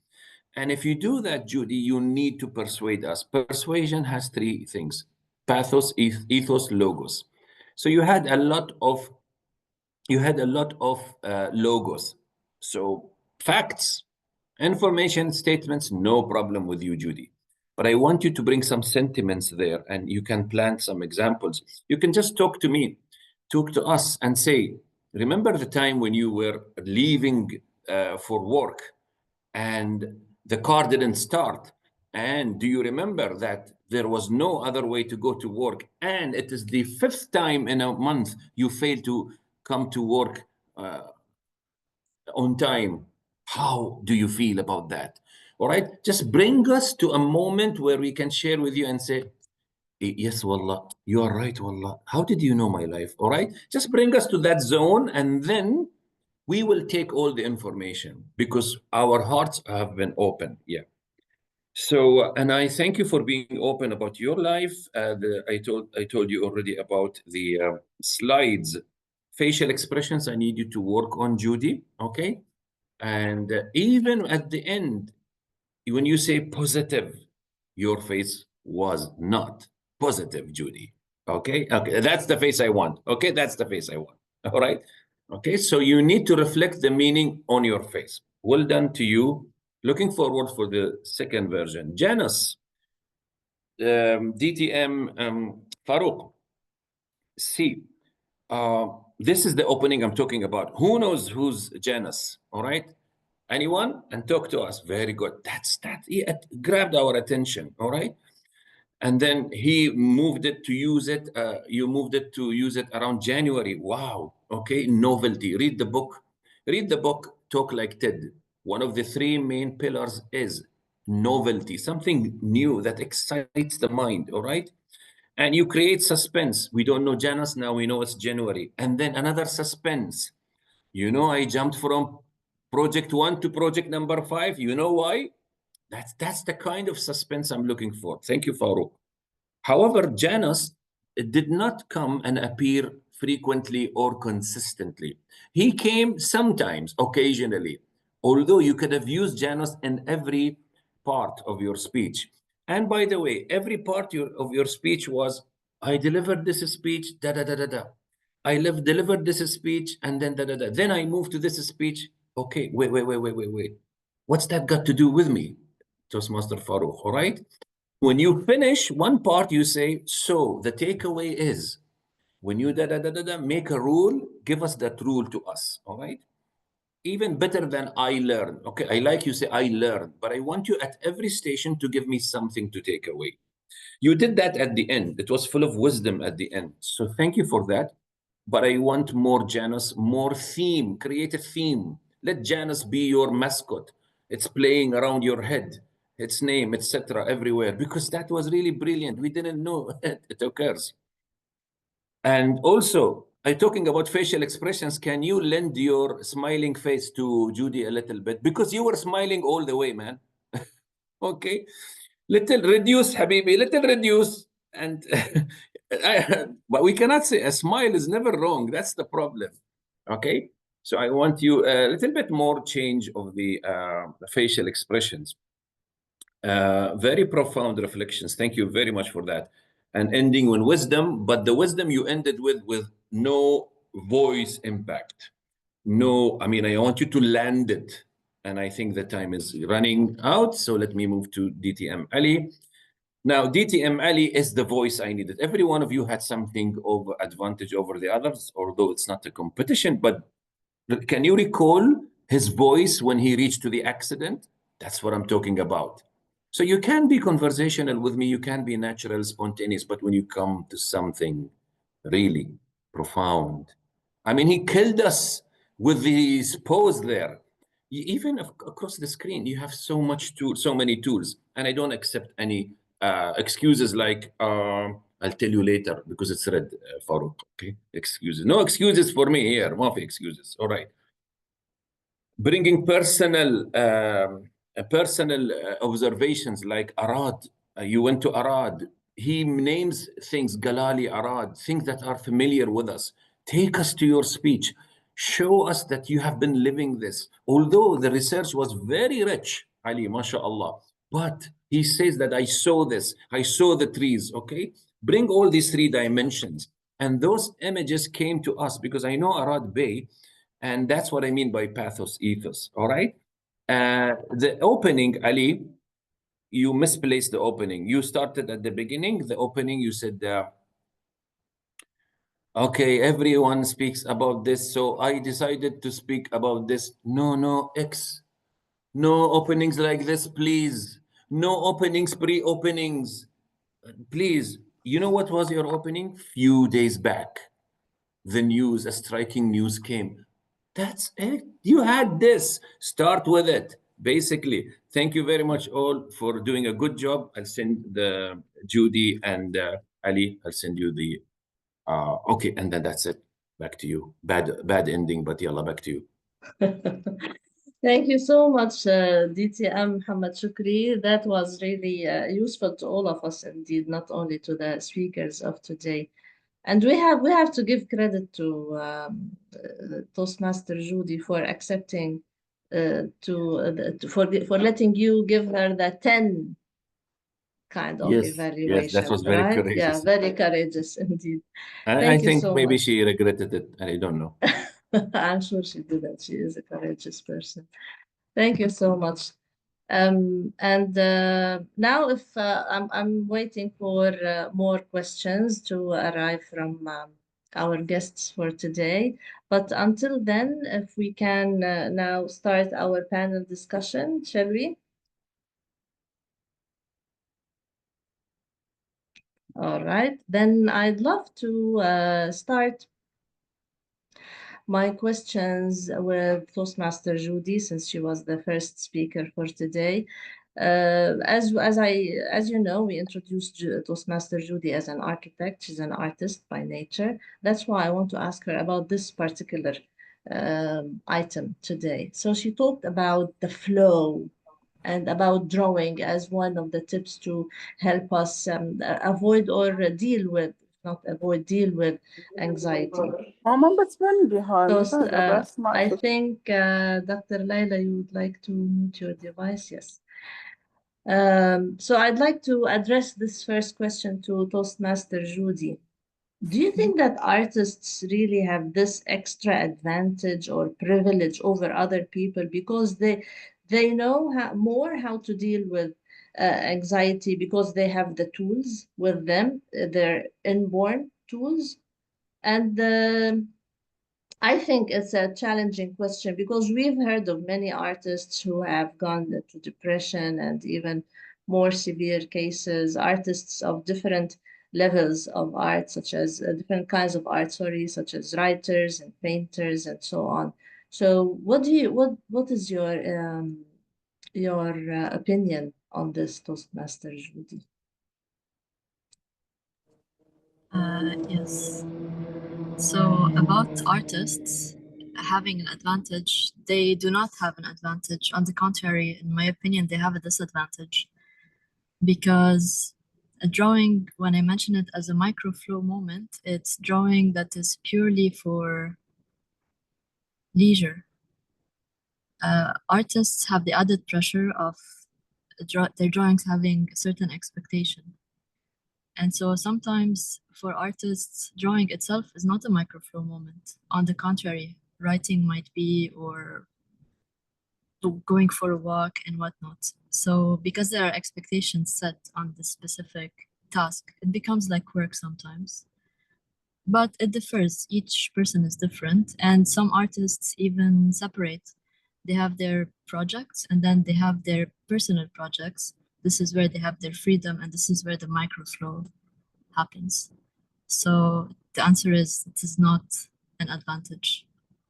B: And if you do that, Judy, you need to persuade us. Persuasion has three things: pathos, ethos, logos. So you had a lot of logos. So facts, information, statements, no problem with you, Judy. But I want you to bring some sentiments there, and you can plant some examples. You can just talk to me, talk to us, and say, remember the time when you were leaving for work and the car didn't start? And do you remember that there was no other way to go to work? And it is the fifth time in a month you failed to come to work on time. How do you feel about that? All right, just bring us to a moment where we can share with you and say, yes, wallah, you are right, wallah. How did you know my life? All right, just bring us to that zone, and then we will take all the information because our hearts have been open. Yeah. So, and I thank you for being open about your life. I told you already about the slides, facial expressions. I need you to work on, Judy. Okay, and even at the end, when you say positive, your face was not positive, Judy. Okay, okay, that's the face I want. Okay, that's the face I want. All right. Okay, so you need to reflect the meaning on your face. Well done to you. Looking forward for the second version. Janice, DTM, Farouk, see, this is the opening I'm talking about. Who knows who's Janice? All right. Anyone? And talk to us. Very good. That's that. It grabbed our attention. All right. And then he moved it to use it. You moved it to use it around January. Wow. Okay. Novelty. Read the book. Read the book. Talk like Ted. One of the three main pillars is novelty, something new that excites the mind. All right. And you create suspense. We don't know Janus. Now we know it's January. And then another suspense. You know, I jumped from project 1 to project number 5. You know why? That's the kind of suspense I'm looking for. Thank you, Farouk. However, Janus did not come and appear frequently or consistently. He came sometimes, occasionally, although you could have used Janus in every part of your speech. And by the way, every part of your speech was, I delivered this speech, da da da da da. Delivered this speech, and then da da da. Then I moved to this speech. Okay, wait. What's that got to do with me? Toastmaster Farouk, all right? When you finish one part, you say, so the takeaway is, when you make a rule, give us that rule to us, all right? Even better than I learned. Okay, I like you say I learned, but I want you at every station to give me something to take away. You did that at the end. It was full of wisdom at the end. So thank you for that. But I want more Janus, more theme, create a theme. Let Janus be your mascot. It's playing around your head, its name, etc., everywhere, because that was really brilliant. We didn't know it occurs. And also, talking about facial expressions, can you lend your smiling face to Judy a little bit? Because you were smiling all the way, man. Okay. Little reduce, Habibi, little reduce. And but we cannot say a smile is never wrong. That's the problem. Okay. So I want you a little bit more change of the facial expressions. Very profound reflections. Thank you very much for that. And ending with wisdom, but the wisdom you ended with no voice impact. No, I mean, I want you to land it. and I think the time is running out. So let me move to DTM Ali. Now, DTM Ali is the voice I needed. Every one of you had something over advantage over the others, although it's not a competition. But can you recall his voice when he reached to the accident? That's what I'm talking about. So you can be conversational with me, you can be natural, spontaneous, but when you come to something really profound, I mean, he killed us with his pose there. Even across the screen, you have so much tool, so many tools, and I don't accept any excuses like I'll tell you later because it's red, Farouk. Okay, excuses. No excuses for me here. No excuses. All right. Bringing personal observations like Arad. You went to Arad. He names things Galali, Arad, things that are familiar with us. Take us to your speech. Show us that you have been living this. Although the research was very rich, Ali, mashallah, but he says that I saw this, I saw the trees, okay? Bring all these three dimensions. And those images came to us because I know Arad Bay, and that's what I mean by pathos, ethos, all right? The opening, Ali, you misplaced the opening. You started at the beginning, the opening, you said, okay, everyone speaks about this, so I decided to speak about this. No, X. No openings like this, please. No openings, pre-openings. Please. You know what was your opening? Few days back. The news, a striking news came. That's it. You had this. Start with it. Basically, thank you very much all for doing a good job. I'll send the Judy and Ali. I'll send you the. Okay, and then that's it. Back to you. Bad ending, but yalla, back to you.
C: Thank you so much, DTM Muhammad Shukri. That was really useful to all of us indeed, not only to the speakers of today. And we have to give credit to Toastmaster Judy for accepting for letting you give her the 10 kind of
B: Yes,
C: evaluation,
B: that was very
C: right?
B: courageous.
C: Yeah, very courageous indeed.
B: I
C: Thank you
B: think
C: so
B: maybe
C: much.
B: she regretted it. I don't know.
C: I'm sure she didn't. She is a courageous person. Thank you so much. And now, if I'm waiting for more questions to arrive from our guests for today. But until then, if we can now start our panel discussion, shall we? All right, then I'd love to start my questions with Toastmaster Judy, since she was the first speaker for today. As you know, we introduced Toastmaster Judy as an architect. She's an artist by nature. That's why I want to ask her about this particular item today. So she talked about the flow and about drawing as one of the tips to help us avoid or deal with, not avoid, deal with anxiety.
H: ماما بتبندي هاي
C: So
H: هذا بس ما
C: I
H: أشوف.
C: think Dr. Laila, you would like to mute your device, yes. So I'd like to address this first question to Toastmaster Judy. Do you think that artists really have this extra advantage or privilege over other people because they know how to deal with anxiety because they have the tools with them, their inborn tools? And I think it's a challenging question because we've heard of many artists who have gone into depression and even more severe cases, artists of different levels of art, such as different kinds of art, sorry, such as writers and painters and so on. So what is your opinion on this, Toastmaster Judy?
D: Yes. So about artists having an advantage, they do not have an advantage. On the contrary, in my opinion, they have a disadvantage because a drawing, when I mention it as a microflow moment, it's drawing that is purely for leisure. Artists have the added pressure of their drawings having a certain expectation. And so sometimes for artists, drawing itself is not a microflow moment. On the contrary, writing might be, or going for a walk and whatnot. So because there are expectations set on the specific task, it becomes like work sometimes. But it differs. Each person is different, and some artists even separate. They have their projects and then they have their personal projects. This is where they have their freedom, and this is where the microflow happens. So the answer is it is not an advantage.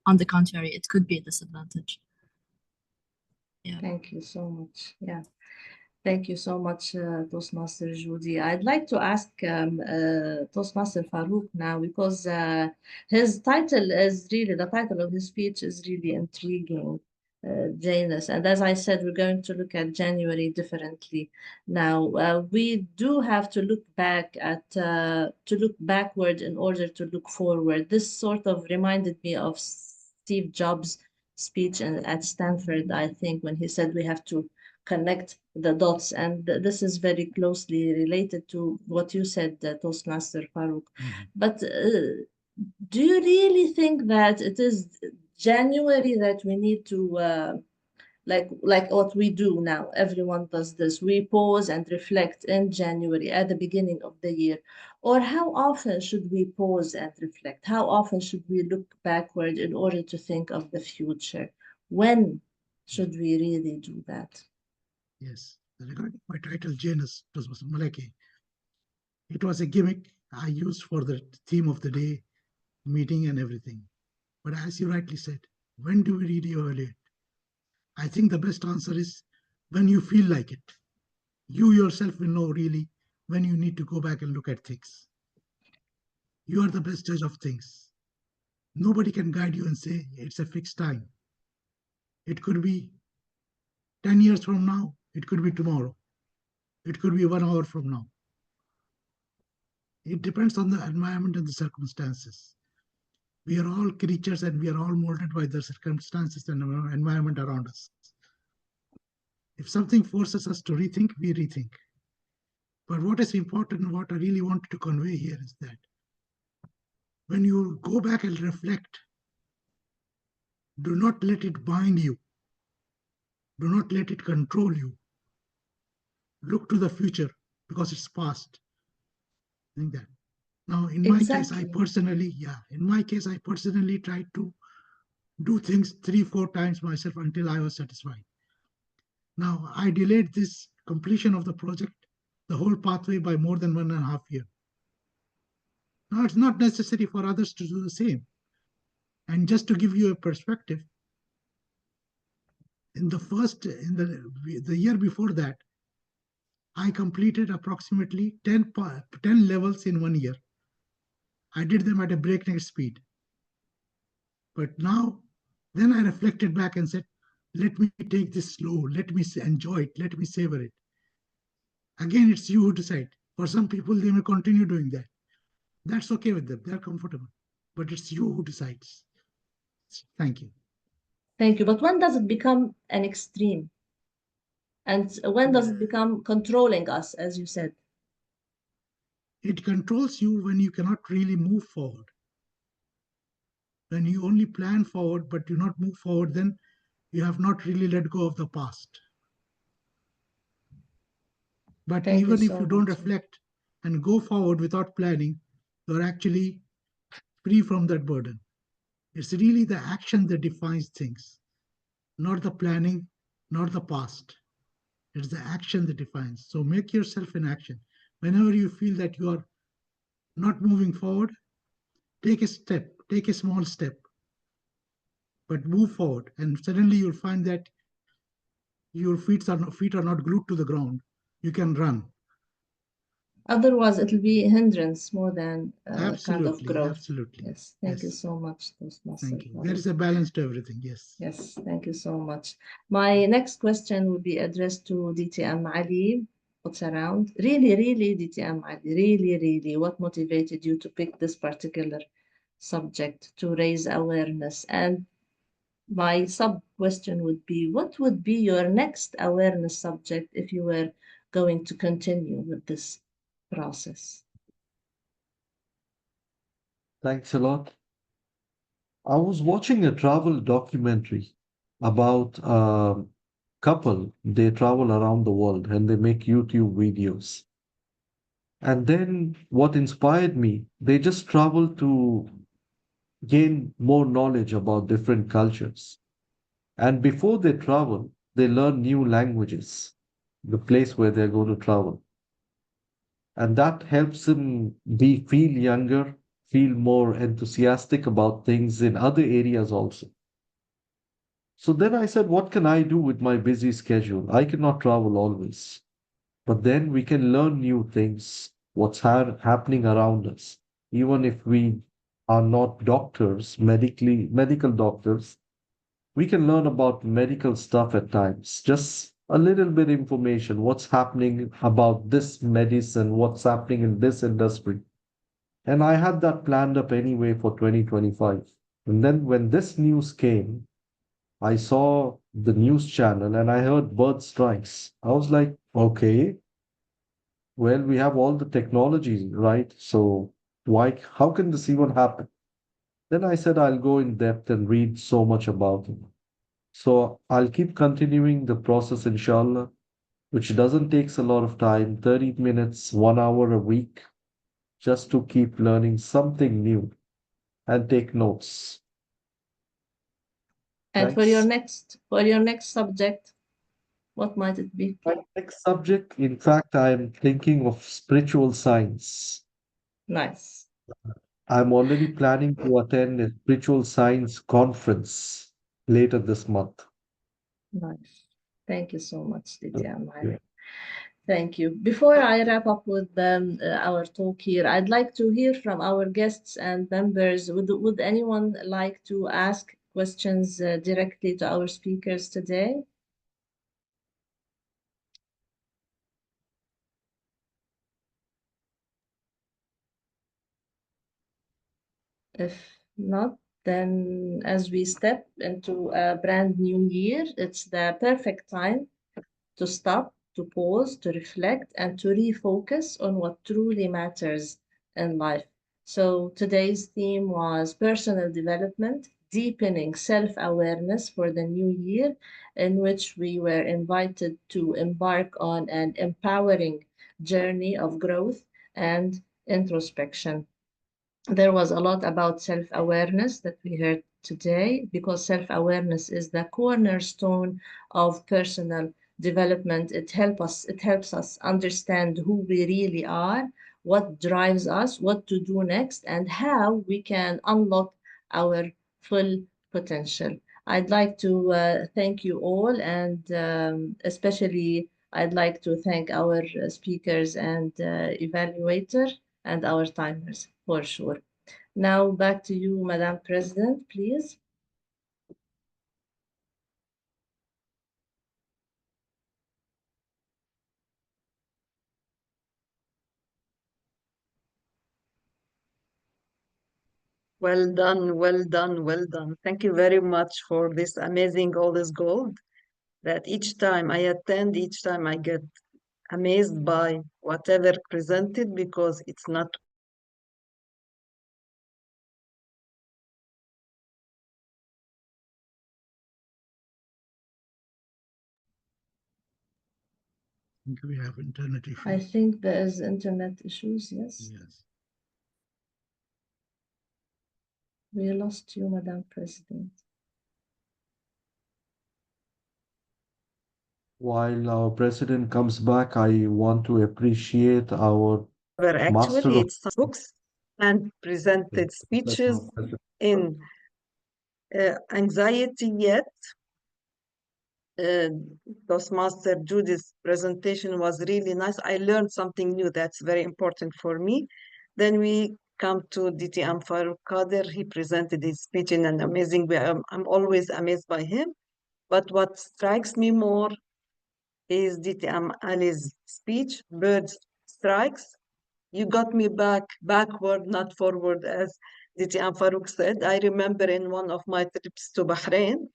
D: On the contrary, it could be a disadvantage. Yeah.
C: Thank you so much. Yeah. Thank you so much, Toastmaster Judy. I'd like to ask Toastmaster Farouk now because his title is really, the title of his speech is really intriguing, Janus. And as I said, we're going to look at January differently now. We do have to look back at, to look backward in order to look forward. This sort of reminded me of Steve Jobs' speech at Stanford, I think, when he said we have to connect the dots. And this is very closely related to what you said, Toastmaster Farouk. But do you really think that it is January that we need to, like what we do now? Everyone does this. We pause and reflect in January at the beginning of the year. Or how often should we pause and reflect? How often should we look backward in order to think of the future? When should we really do that?
E: Yes. Regarding my title, Janus, it was Malaki. It was a gimmick I used for the theme of the day, meeting and everything. But as you rightly said, when do we really evaluate? I think the best answer is when you feel like it. You yourself will know really when you need to go back and look at things. You are the best judge of things. Nobody can guide you and say it's a fixed time. It could be 10 years from now, it could be tomorrow, it could be 1 hour from now. It depends on the environment and the circumstances. We are all creatures and we are all molded by the circumstances and environment around us. If something forces us to rethink, we rethink. But what is important and what I really wanted to convey here is that when you go back and reflect, do not let it bind you. Do not let it control you. Look to the future because it's past. I think that. Now, in my case, I personally tried to do things 3-4 times myself until I was satisfied. Now, I delayed this completion of the project, the whole pathway, by more than 1.5 years. Now, it's not necessary for others to do the same. And just to give you a perspective, in the year before that, I completed approximately 10 levels in 1 year. I did them at a breakneck speed. But now, then I reflected back and said, let me take this slow, let me enjoy it, let me savor it. Again, it's you who decide. For some people, they may continue doing that. That's okay with them, they're comfortable. But it's you who decides. Thank you.
C: Thank you. But when does it become an extreme? And when does it become controlling us, as you said?
E: It controls you when you cannot really move forward. When you only plan forward but do not move forward, then you have not really let go of the past. But even if you don't reflect and go forward without planning, you're actually free from that burden. It's really the action that defines things, not the planning, not the past. It's the action that defines. So make yourself in action. Whenever you feel that you are not moving forward, take a step, take a small step, but move forward. And suddenly you'll find that your feet are not glued to the ground. You can run.
C: Otherwise, it'll be a hindrance more than kind of
E: Absolutely,
C: growth.
E: absolutely.
C: Yes, thank you so much, Toastmaster.
E: Thank you. There is a balance to everything, yes.
C: Yes, thank you so much. My next question will be addressed to DTM Ali. What's around? Really, really, DTM Ali, really, what motivated you to pick this particular subject to raise awareness? And my sub question would be, what would be your next awareness subject if you were going to continue with this process?
F: Thanks a lot. I was watching a travel documentary about a couple. They travel around the world and they make YouTube videos. And then what inspired me, they just travel to gain more knowledge about different cultures. And before they travel, they learn new languages, the place where they're going to travel. And that helps them feel younger, feel more enthusiastic about things in other areas also. So then I said, what can I do with my busy schedule? I cannot travel always, but then we can learn new things, what's happening around us. Even if we are not doctors, medical doctors, we can learn about medical stuff at times. Just a little bit information, what's happening about this medicine, what's happening in this industry. And I had that planned up anyway for 2025. And then when this news came, I saw the news channel and I heard bird strikes. I was like, okay, well, we have all the technologies, right? So how can this even happen? Then I said, I'll go in depth and read so much about it. So I'll keep continuing the process, inshallah, which doesn't takes a lot of time, 30 minutes, 1 hour a week, just to keep learning something new and take notes.
C: And
F: Thanks.
C: for your next subject, what might it be?
F: My next subject, in fact, I'm thinking of spiritual science.
C: Nice.
F: I'm already planning to attend a spiritual science conference later this month.
C: Nice. Thank you so much, Lydia.
F: Yeah.
C: Thank you. Before I wrap up with our talk here, I'd like to hear from our guests and members. Would anyone like to ask questions directly to our speakers today? If not, then as we step into a brand new year, it's the perfect time to stop, to pause, to reflect, and to refocus on what truly matters in life. So today's theme was personal development, deepening self-awareness for the new year, in which we were invited to embark on an empowering journey of growth and introspection. There was a lot about self-awareness that we heard today because self-awareness is the cornerstone of personal development. It helps us understand who we really are, what drives us, what to do next, and how we can unlock our full potential. I'd like to thank you all, and especially I'd like to thank our speakers and evaluator and our timers for sure. Now back to you, Madam President, please.
A: Well done, well done, well done. Thank you very much for this amazing all is gold that each time I attend, each time I get amazed by whatever presented because it's not
E: I think we have internet issues.
C: I think there is internet issues, yes.
E: Yes.
C: We lost you, Madam President.
F: While our president comes back, I want to appreciate our
A: where
F: master
A: actually
F: of
A: it's books and presented speeches in anxiety yet. Toastmaster Judith's presentation was really nice. I learned something new that's very important for me. Then we come to DTM Farooq Kader. He presented his speech in an amazing way. I'm always amazed by him. But what strikes me more is DTM Ali's speech, Birds Strikes. You got me backward, not forward, as DTM Farooq said. I remember in one of my trips to Bahrain,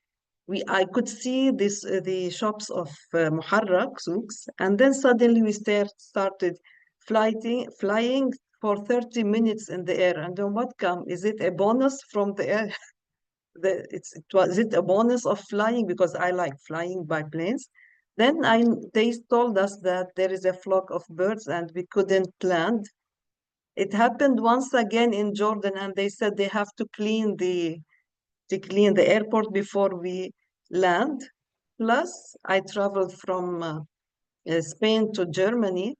A: I could see the shops of Muharrak souks, and then suddenly we started flying for 30 minutes in the air. And then what come? Is it a bonus from the air? was it a bonus of flying because I like flying by planes. Then they told us that there is a flock of birds and we couldn't land. It happened once again in Jordan, and they said they have to clean the airport before we land. Plus, I traveled from Spain to Germany,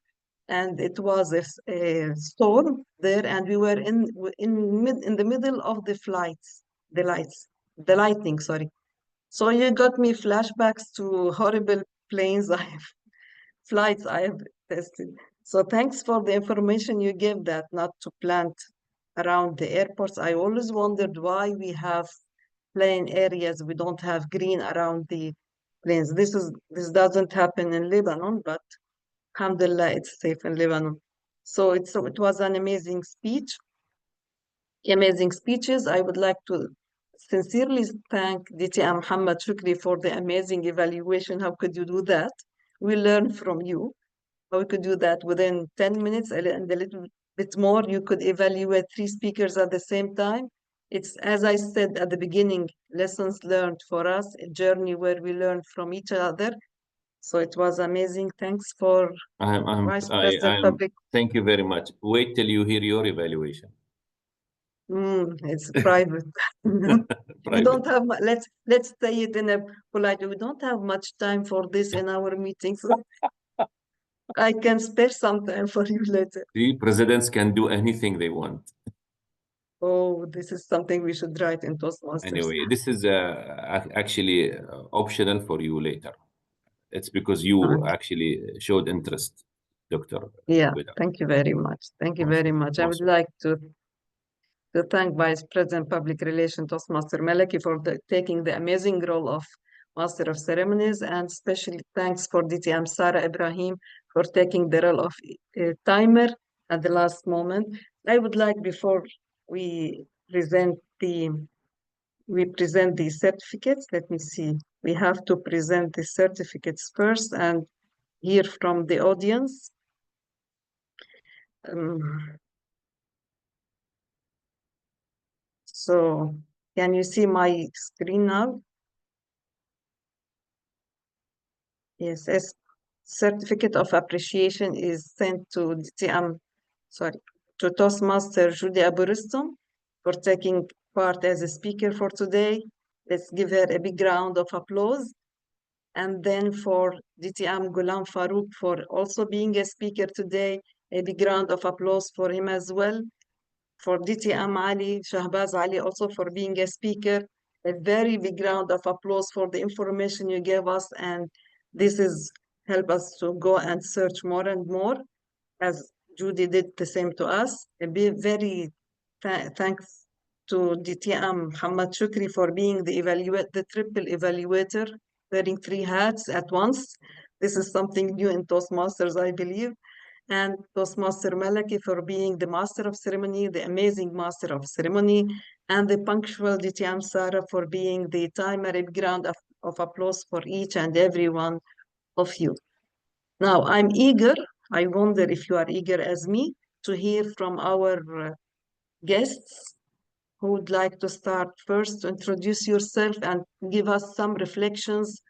A: and it was a storm there, and we were in the middle of the lightning, sorry. So you got me flashbacks to horrible planes flights I have tested. So thanks for the information you gave that not to plant around the airports. I always wondered why we have plain areas, we don't have green around the planes. This doesn't happen in Lebanon, but alhamdulillah, it's safe in Lebanon. So it was an amazing speeches. I would like to sincerely thank DTA Muhammad Shukri for the amazing evaluation. How could you do that? We learn from you. How we could do that within 10 minutes and a little bit more. You could evaluate 3 speakers at the same time. It's, as I said at the beginning, lessons learned for us, a journey where we learn from each other. So it was amazing. Thanks for Vice President Public.
B: Thank you very much. Wait till you hear your evaluation.
A: It's private. We don't have let's say it in a polite way. We don't have much time for this in our meetings. I can spare some time for you later.
B: The presidents can do anything they want.
A: Oh, this is something we should write in Toastmasters.
B: Anyway, this is actually optional for you later. It's because you actually showed interest, Dr.
A: Yeah,
B: Guida.
A: thank you very much. Thank you very much. I would like to thank Vice President Public Relations Toastmaster Malaki for taking the amazing role of Master of Ceremonies, and specially thanks for DTM Sarah Ibrahim for taking the role of timer at the last moment. I would like, before we present the certificates, let me see. We have to present the certificates first and hear from the audience. So can you see my screen now? Yes, as certificate of appreciation is sent to to Toastmaster Judy Aburiston for taking part as a speaker for today. Let's give her a big round of applause. And then for DTM Ghulam Farouk for also being a speaker today, a big round of applause for him as well. For DTM Ali, Shahbaz Ali also for being a speaker, a very big round of applause for the information you gave us, and this is help us to go and search more and more, as Judy did the same to us. A very thanks to DTM Muhammad Shukri for being the triple evaluator, wearing 3 hats at once. This is something new in Toastmasters, I believe. And Toastmaster Malaki for being the Master of Ceremony, the amazing Master of Ceremony, and the punctual DTM Sarah for being the timer. A round of applause for each and every one of you. Now, I'm eager, I wonder if you are eager as me, to hear from our guests who would like to start first. To introduce yourself and give us some reflections,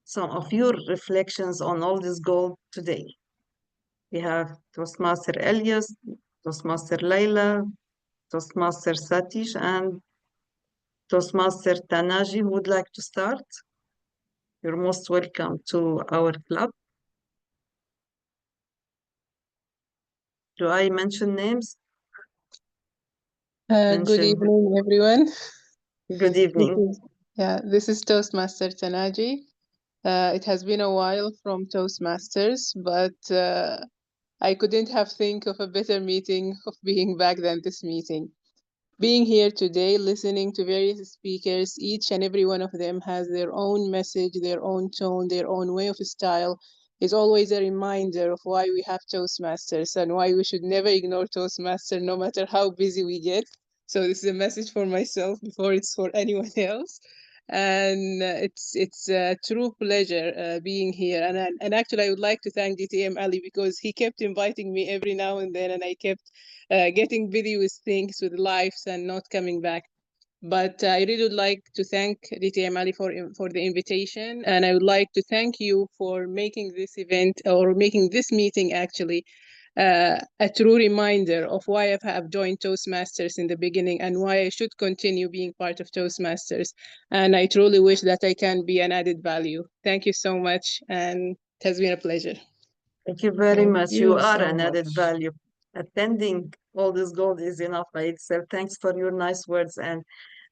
A: some of your reflections on all this gold today. We have Toastmaster Elias, Toastmaster Layla, Toastmaster Satish, and Toastmaster Tanaji. Who would like to start? You're most welcome to our club. Do I mention names?
I: Good evening, everyone.
A: Good evening.
I: This is Toastmaster Tanaji. It has been a while from Toastmasters, but I couldn't have think of a better meeting of being back than this meeting. Being here today, listening to various speakers, each and every one of them has their own message, their own tone, their own way of style, is always a reminder of why we have Toastmasters and why we should never ignore Toastmaster no matter how busy we get. So this is a message for myself before it's for anyone else. And it's a true pleasure being here. And actually, I would like to thank DTM Ali because he kept inviting me every now and then, and I kept getting busy with things, with lives, and not coming back. But I really would like to thank DTM Ali for the invitation, and I would like to thank you for making this event, or making this meeting actually, a true reminder of why I have joined Toastmasters in the beginning and why I should continue being part of Toastmasters. And I truly wish that I can be an added value. Thank you so much, and it has been a pleasure.
A: Thank you very
C: Thank
A: much.
C: you
A: You are
C: so
A: an added
C: much.
A: value. Attending all this gold is enough by itself. Thanks for your nice words. And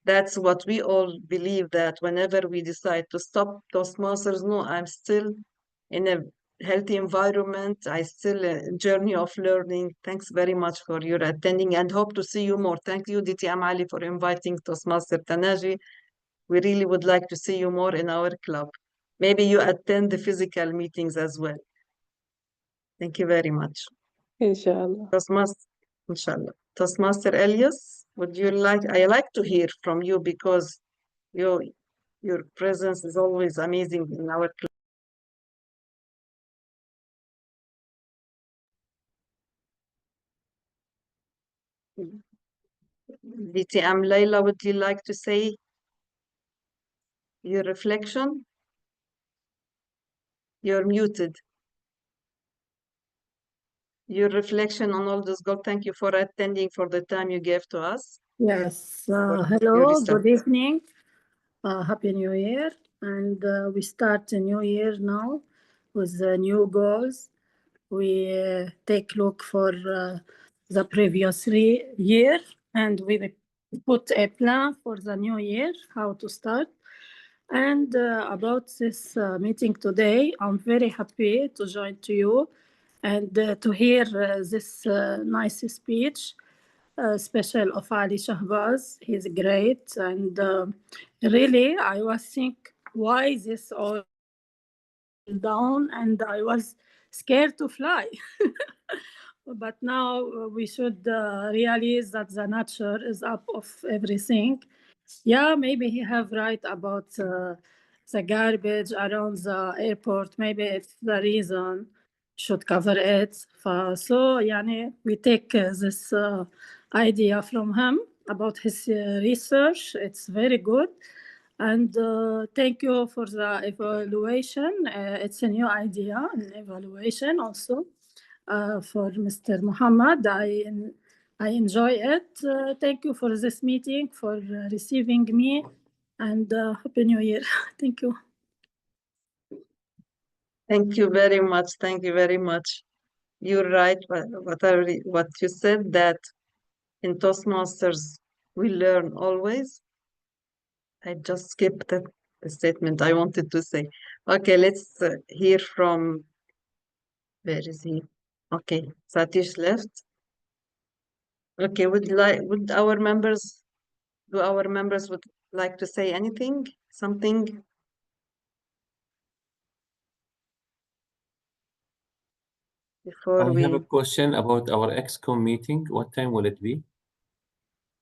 A: that's what we all believe, that whenever we decide to stop Toastmasters, no, I'm still in a healthy environment. I still a journey of learning. Thanks very much for your attending and hope to see you more. Thank you, DTM Ali, for inviting Toastmaster Tanaji. We really would like to see you more in our club. Maybe you attend the physical meetings as well. Thank you very much.
I: Inshallah.
A: Inshallah. Toastmaster Elias, would you like, I like to hear from you because your presence is always amazing in our club. DTM Layla, would you like to say your reflection? You're muted. Your reflection on all this gold. Thank you for attending, for the time you gave to us.
J: Yes.
A: your
J: Hello,
A: research.
J: good evening. Happy New Year. And we start a new year now with new goals. We take look for the previous year and we put a plan for the new year, how to start. And about this meeting today, I'm very happy to join to you and to hear this nice speech. Special of Ali Shahbaz. He's great. And really, I was think why this all down, and I was scared to fly. But now we should realize that the nature is up of everything. Yeah, maybe he have right about the garbage around the airport. Maybe it's the reason should cover it. So, yani, we take this idea from him about his research. It's very good. And thank you for the evaluation. It's a new idea, an evaluation also for Mr. Muhammad. I enjoy it. Thank you for this meeting, for receiving me, and Happy New Year. Thank you.
A: Thank you very much. Thank you very much. You're right. What you said, that in Toastmasters we learn always. I just skipped the statement I wanted to say. Okay, let's hear from, where is he? Okay, Satish left. Okay, would our members would like to say anything? Something? Before
B: I have a
A: we,
B: question about our XCOM meeting. What time will it be?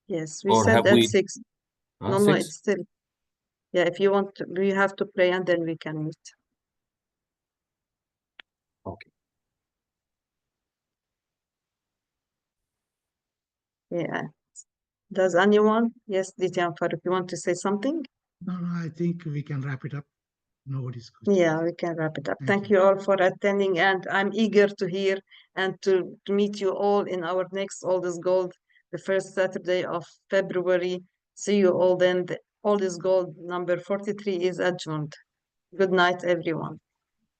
A: yes, we
B: Or
A: said
B: have
A: at
B: we?
A: 6. No,
B: 6?
A: it's still, yeah, if you want to, we have to pray and then we can meet.
B: Okay.
A: Yeah. Does anyone? Yes, Dijanfar, if you want to say something?
E: No, I think we can wrap it up. Nobody's question.
A: Yeah, we can wrap it up.
E: Thank
A: Thank you all for attending, and I'm eager to hear and to meet you all in our next All This Gold, the first Saturday of February. See you all then. The All This Gold number 43 is adjourned. Good night, everyone.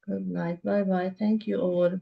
C: Good night. Bye bye. Thank you all.